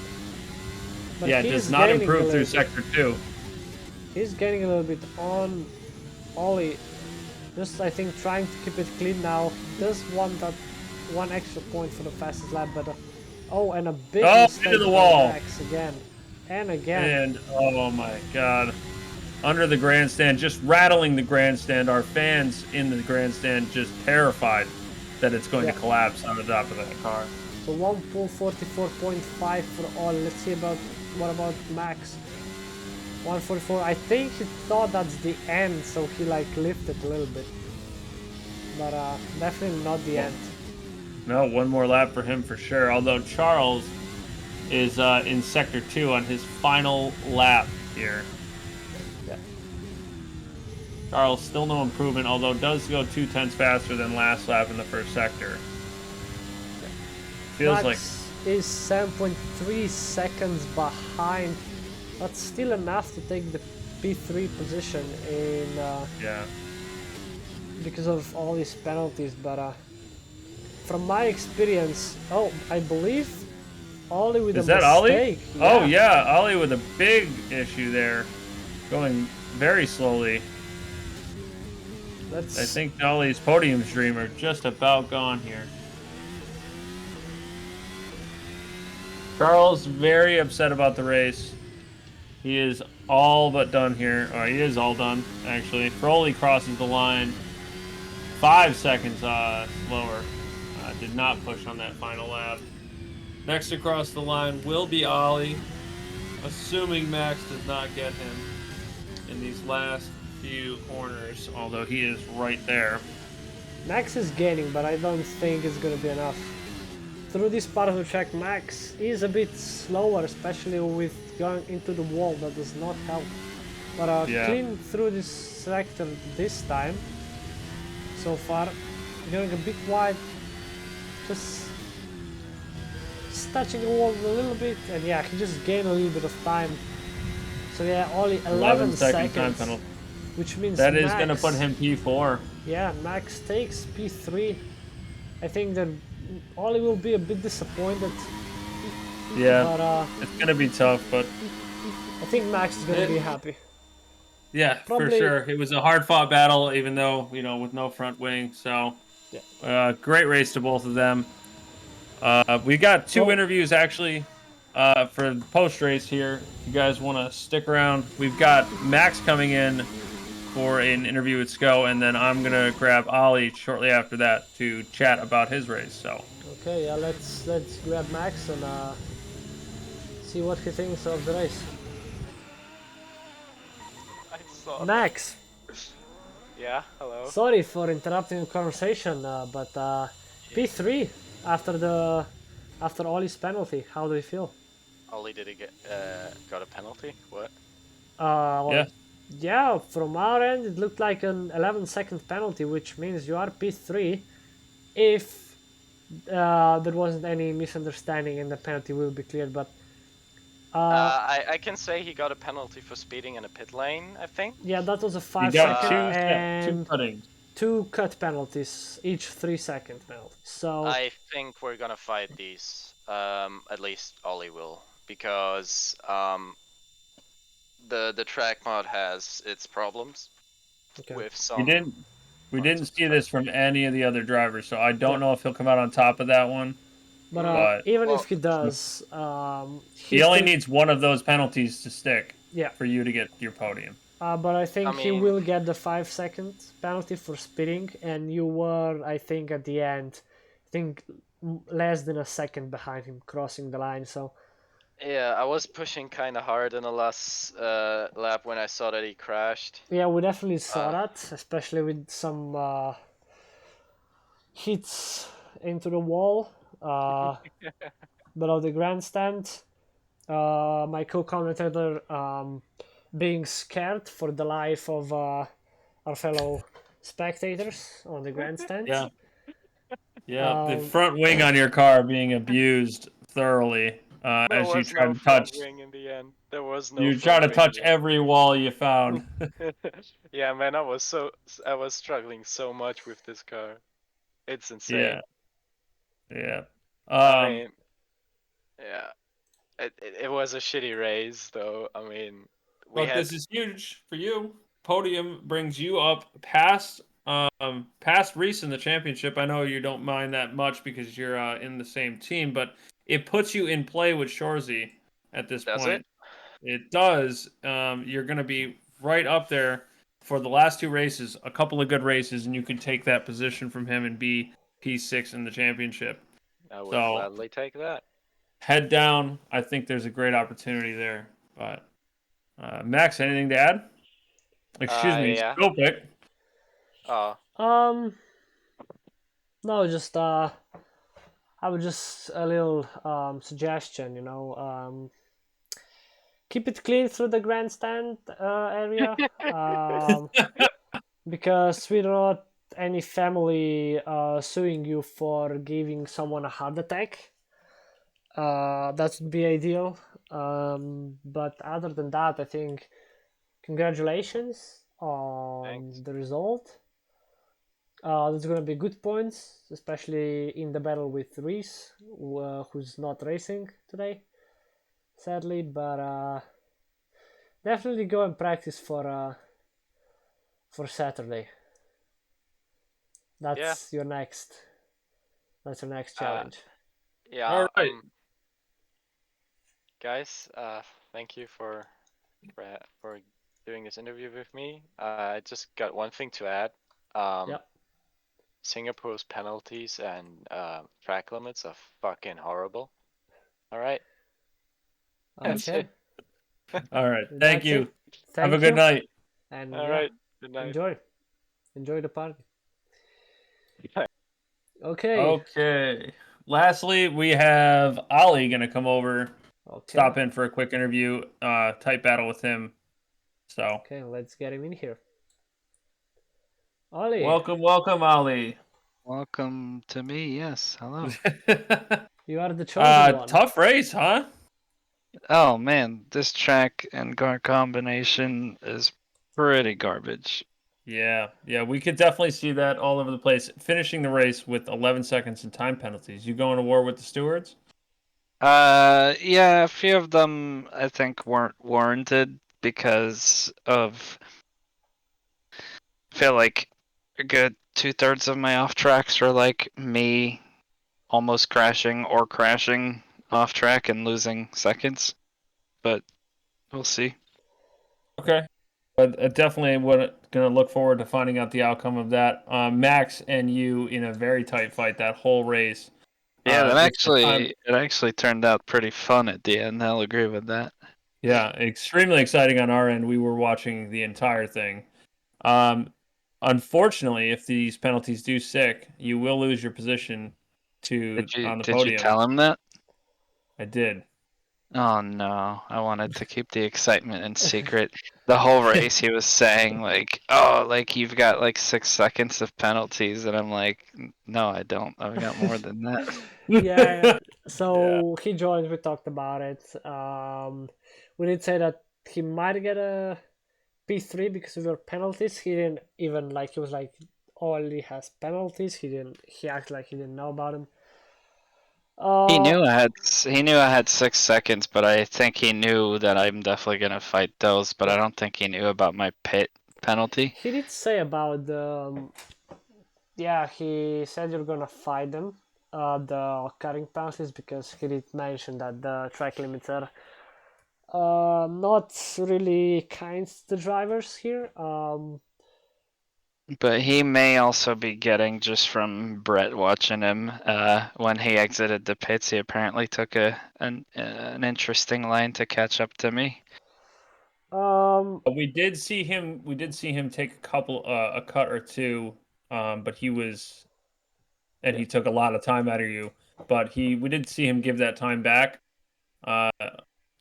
But Yeah, it he's does not gaining a improve through little bit. sector 2. He's getting a little bit on Ollie. Just, I think, trying to keep it clean now. Does want that one extra point for the fastest lap, but and a big mistake into the by wall. Max again and again. And oh my god. Under the grandstand, just rattling the grandstand. Our fans in the grandstand just terrified that it's going to collapse on the top of that car. So 144.5 for Ollie. Let's see what about Max. 144. I think he thought that's the end, so he like lifted a little bit. But definitely not the end. No, one more lap for him for sure. Although Charles is in sector 2 on his final lap here. Yeah. Charles still no improvement, although does go 0.2 faster than last lap in the first sector. Feels Max is 7.3 seconds behind. That's still enough to take the P3 position in yeah. because of all these penalties. But from my experience, I believe Ollie with Is a that Ollie? mistake. Oh yeah, Ollie with a big issue there, going very slowly. I think Ollie's podium dream are just about gone here. Charles very upset about the race. He is all but done here. Or he is all done, actually. Froley crosses the line 5 seconds slower. Did not push on that final lap. Next across the line will be Ollie, assuming Max does not get him in these last few corners, although he is right there. Max is gaining, but I don't think it's gonna be enough. Through this part of the track, Max is a bit slower, especially with going into the wall. That does not help. But clean through this sector this time. So far, going a bit wide, just touching the wall a little bit, and yeah, he just gained a little bit of time. So yeah, only 11 seconds, time penalty. which means That Max, is going to put him P4. Yeah, Max takes P3. I think that Ollie will be a bit disappointed. Yeah, but it's going to be tough, but I think Max is going to be happy. yeah, Probably, for sure. It was a hard-fought battle, even though, with no front wing. So, great race to both of them. We got two interviews, actually, for the post-race here. If you guys want to stick around, we've got Max coming in for an interview with SCO, and then I'm going to grab Ollie shortly after that to chat about his race. So. Okay, yeah, let's grab Max and see what he thinks of the race. Max. Yeah, hello. Sorry for interrupting the conversation, but P3 after Ollie's penalty. How do you feel? Ollie did he got a penalty? What? Yeah, from our end it looked like an 11-second penalty, which means you are P3 if there wasn't any misunderstanding and the penalty will be cleared. But I can say he got a penalty for speeding in a pit lane, I think. Yeah, that was a 5-second and two 2 cut penalties, each 3-second penalty. So I think we're gonna fight these. At least Ollie will, because the track mod has its problems with some. We didn't see this from any of the other drivers, so I don't know if he'll come out on top of that one. But even if he does, he only needs one of those penalties to stick. Yeah. For you to get your podium. But I think he will get the 5-second penalty for speeding, and you were, I think, at the end, less than a second behind him crossing the line. So. Yeah, I was pushing kind of hard in the last lap when I saw that he crashed. Yeah, we definitely saw that, especially with some hits into the wall below the grandstand. My co-commentator being scared for the life of our fellow spectators on the grandstand. Yeah, the front wing on your car being abused thoroughly as you try to touch. Wing in the end. There was no. You try to touch every wall you found. Yeah, man, I was struggling so much with this car. It's insane. Yeah. I mean, yeah. It was a shitty race, though. I mean, this is huge for you. Podium brings you up past Reese in the championship. I know you don't mind that much because you're in the same team, but it puts you in play with Shorzy at this point. It does. You're going to be right up there for the last 2 races, a couple of good races, and you can take that position from him and be P6 in the championship. I would gladly take that. Head down. I think there's a great opportunity there. But Max, anything to add? Excuse me, Skopik. No, just I would just a little suggestion, keep it clean through the grandstand area. because we don't want any family suing you for giving someone a heart attack. That would be ideal. But other than that, I think congratulations on Thanks. the result. There's going to be good points, especially in the battle with Reese, who's not racing today, sadly. But definitely go and practice for Saturday. Yeah. That's your next. That's your next Uh, challenge. yeah. All right. Guys, thank you for doing this interview with me. I just got one thing to add. Yep. Singapore's penalties and track limits are fucking horrible. All right. That's Okay. it. All right. Thank That's you. it. Have a Thank good you. night. And All yeah, right. Good night. enjoy the party. Okay. Okay. Lastly, we have Ollie gonna come over, Okay. stop in for a quick interview, type battle with him. So Okay, let's get him in here. Ollie, welcome, Ollie. Welcome to me. Yes. Hello. you are the chosen one. Tough race, huh? Oh man, this track and car combination is pretty garbage. Yeah, we could definitely see that all over the place. Finishing the race with 11 seconds in time penalties. You going to war with the stewards? Yeah, a few of them I think weren't warranted because of. I feel like a good 2/3 of my off tracks were like me almost crashing or crashing off track and losing seconds. But we'll see. Okay. But definitely going to look forward to finding out the outcome of that. Max and you in a very tight fight that whole race. Yeah, With the time, it actually turned out pretty fun at the end. I'll agree with that. yeah, extremely exciting on our end. We were watching the entire thing. Unfortunately, if these penalties do stick, you will lose your position on the Did you podium. tell him that? I did. Oh no, I wanted to keep the excitement in secret. The whole race he was saying like, "Oh, like you've got like 6 seconds of penalties." And I'm like, "No, I don't. I've got more than that." Yeah. Yeah. So he joined. We talked about it. We did say that he might get a P3 because of your penalties. He didn't even like. He was like, Ollie has penalties. He didn't. He acted like he didn't know about them. He knew I had 6 seconds, but I think he knew that I'm definitely going to fight those, but I don't think he knew about my pit penalty. He did say about the. Yeah, he said you're gonna fight them, the cutting penalties, because he did mention that the track limits are not really kind to the drivers here. But he may also be getting just from Brett watching him. When he exited the pits, he apparently took an interesting line to catch up to me. We did see him. We did see him take a cut or two, but he took a lot of time out of you. But we did see him give that time back uh,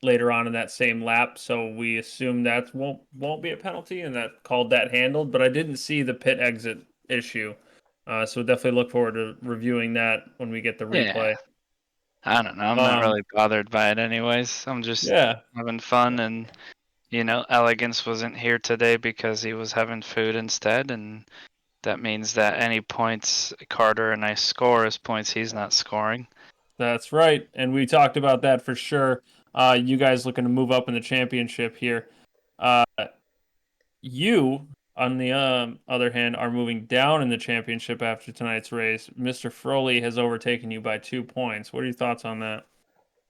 later on in that same lap. So we assume that won't be a penalty, and that called that handled. But I didn't see the pit exit issue, so definitely look forward to reviewing that when we get the replay. Yeah. I don't know. I'm not really bothered by it anyways. I'm just Yeah. having fun, and Elegance wasn't here today because he was having food instead, and that means that any points Carter and I score is points he's not scoring. That's right, and we talked about that for sure. You guys looking to move up in the championship here. You, on the other hand, are moving down in the championship after tonight's race. Mr. Froley has overtaken you by 2 points. What are your thoughts on that?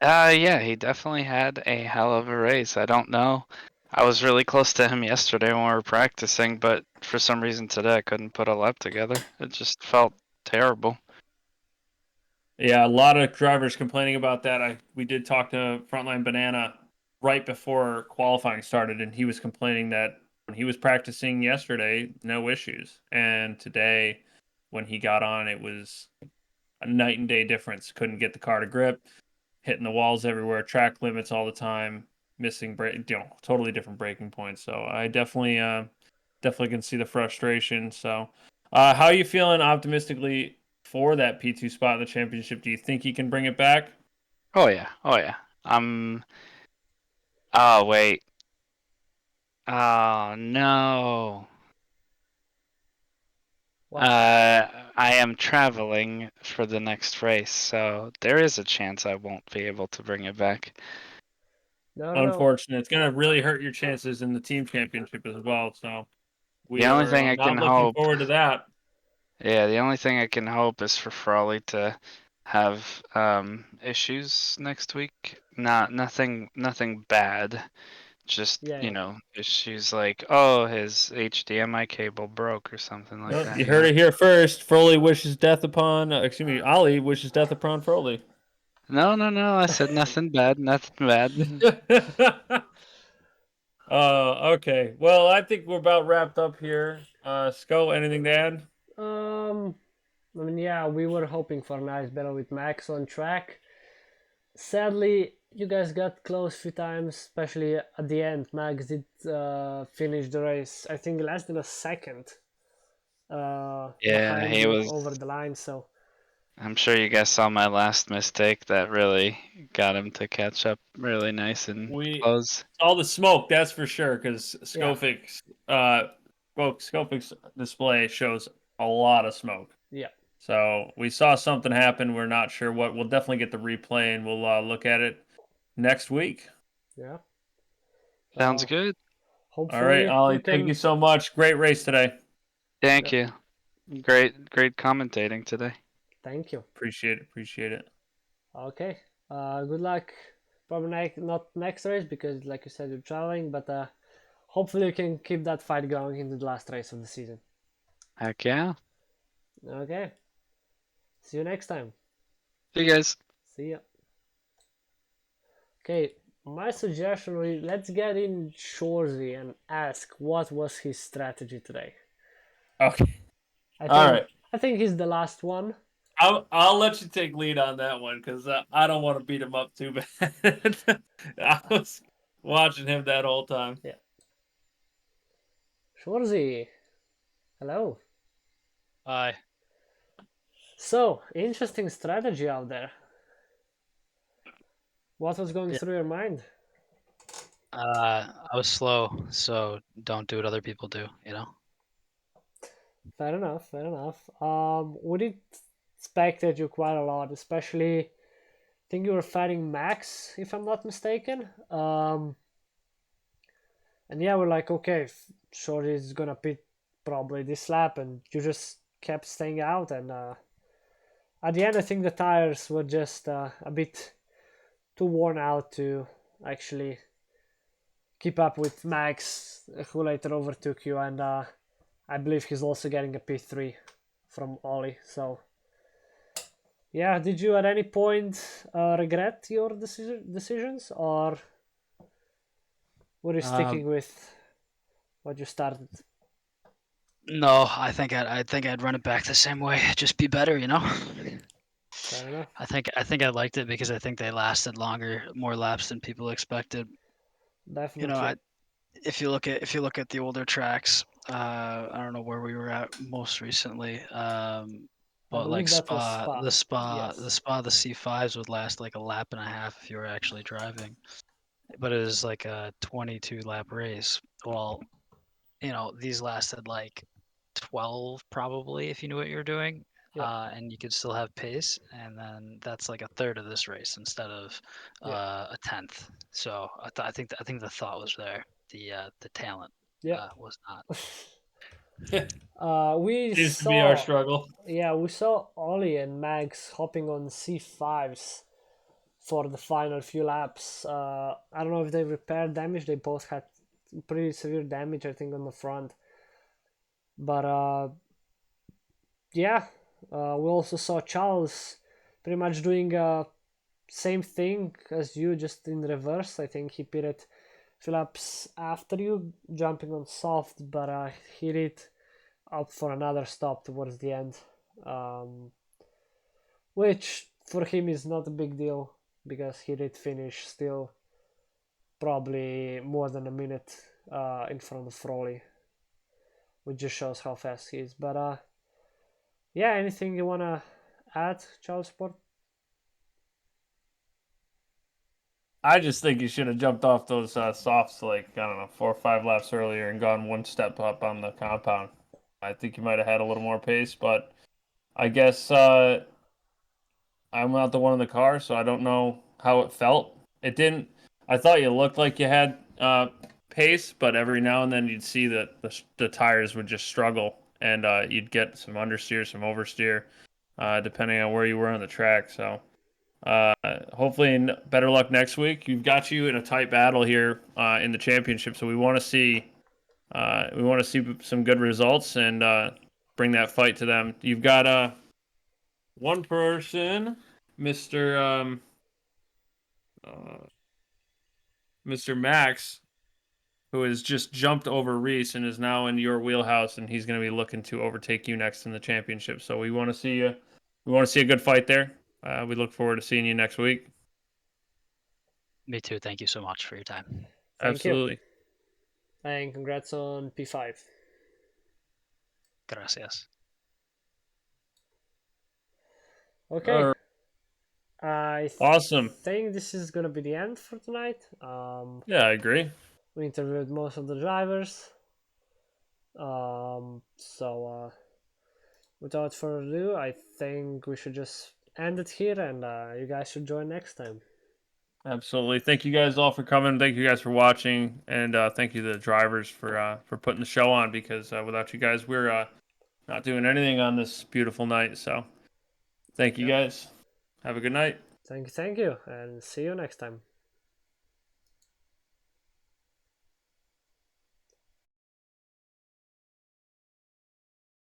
Yeah, he definitely had a hell of a race. I don't know. I was really close to him yesterday when we were practicing, but for some reason today I couldn't put a lap together. It just felt terrible. Yeah, a lot of drivers complaining about that. We did talk to Frontline Banana right before qualifying started, and he was complaining that when he was practicing yesterday, no issues, and today, when he got on, it was a night and day difference. Couldn't get the car to grip, hitting the walls everywhere, track limits all the time, missing totally different braking points. So I definitely definitely can see the frustration. So, how are you feeling optimistically for that P2 spot in the championship? Do you think he can bring it back? Oh yeah. Oh wait. Oh no. What? I am traveling for the next race, so there is a chance I won't be able to bring it back. No, no, no. Unfortunate. It's going to really hurt your chances in the team championship as well. So, we The only are thing I not can looking hope, forward to that. yeah, the only thing I can hope is for Frawley to have issues next week. Nothing bad. Just, Yeah, you yeah. know, issues like, oh, his HDMI cable broke or something like Well, that. you heard it here first. Froley wishes death upon, Ollie wishes death upon Froley. No, I said nothing bad, nothing bad. Okay. Well, I think we're about wrapped up here. Sko, anything to add? I mean, yeah, we were hoping for a nice battle with Max on track. Sadly, you guys got close a few times, especially at the end. Max did finish the race, I think, less than a second Yeah, behind he you was. over the line. So I'm sure you guys saw my last mistake that really got him to catch up really nice and We close. all the smoke, that's for sure, because Yeah. Skofik's display shows a lot of smoke. yeah, So we saw something happen. We're not sure what. We'll definitely get the replay and we'll look at it next week. yeah. Sounds Uh, good. All right, hopefully we Ollie. Thank can. you so much. Great race today. Thank you. Great commentating today. Thank you. Appreciate it. Okay. Good luck. Probably not next race because, like you said, you're traveling. But hopefully you can keep that fight going into the last race of the season. Heck yeah. Okay. See you next time. See you guys. See ya. Okay, my suggestion is let's get in Shorzy and ask what was his strategy today. Okay. I think All right. I think he's the last one. I'll let you take lead on that one because I don't want to beat him up too bad. I was watching him that whole time. Yeah. Shorzy, hello. Hi. So, interesting strategy out there. What was going Yeah. through your mind? I was slow, so don't do what other people do, you know? Fair enough, fair enough. We did expected you quite a lot, especially I think you were fighting Max, if I'm not mistaken. And yeah, we're like, okay, sure he's gonna pit probably this lap, and you just kept staying out. And at the end, I think the tires were just a bit too worn out to actually keep up with Max, who later overtook you. And I believe he's also getting a P3 from Ollie. So yeah, did you at any point regret your decisions, or were you sticking with what you started? No, I think I'd run it back the same way. Just be better, you know? Fair enough. I think I liked it because I think they lasted longer, more laps than people expected. Definitely. You know, if you look at the older tracks, I don't know where we were at most recently. But like believe that was Spa. the Yes. C5s would last like a lap and a half if you were actually driving. But it was like a 22 lap race. Well, you know, these lasted like 12 probably if you knew what you were doing. Yeah. And you could still have pace, and then that's like a third of this race instead of a tenth. So I think the thought was there. The talent Yeah. was not. We Seems to be our saw. struggle. Yeah, we saw Ollie and Max hopping on C5s for the final few laps. I don't know if they repaired damage. They both had pretty severe damage, I think, on the front. But yeah, we also saw Charles pretty much doing same thing as you, just in reverse. I think he pitted a few laps after you, jumping on soft, but he did opt for another stop towards the end, which for him is not a big deal because he did finish still probably more than a minute in front of Froley. which just shows how fast he is. But yeah, anything you wanna add, Charles Sport? I just think you should have jumped off those softs like I don't know 4 or 5 laps earlier and gone one step up on the compound. I think you might have had a little more pace, but I guess I'm not the one in the car, so I don't know how it felt. It didn't. I thought you looked like you had pace, but every now and then you'd see that the tires would just struggle, and you'd get some understeer, some oversteer, depending on where you were on the track. So hopefully, better luck next week. You've got you in a tight battle here in the championship, so we want to see some good results and bring that fight to them. You've got one person, Mister Mr. Max, who has just jumped over Reese and is now in your wheelhouse, and he's going to be looking to overtake you next in the championship. So we want to see you. We want to see a good fight there. We look forward to seeing you next week. Me too. Thank you so much for your time. Thank Absolutely. you. And congrats on P5. Gracias. Okay. All right. I Awesome. think this is gonna be the end for tonight. Yeah, I agree. We interviewed most of the drivers. So without further ado, I think we should just end it here, and you guys should join next time. Absolutely. Thank you guys all for coming. Thank you guys for watching, and thank you to the drivers for putting the show on. Because without you guys, we're not doing anything on this beautiful night. So, thank you guys. Have a good night. Thank you, and see you next time.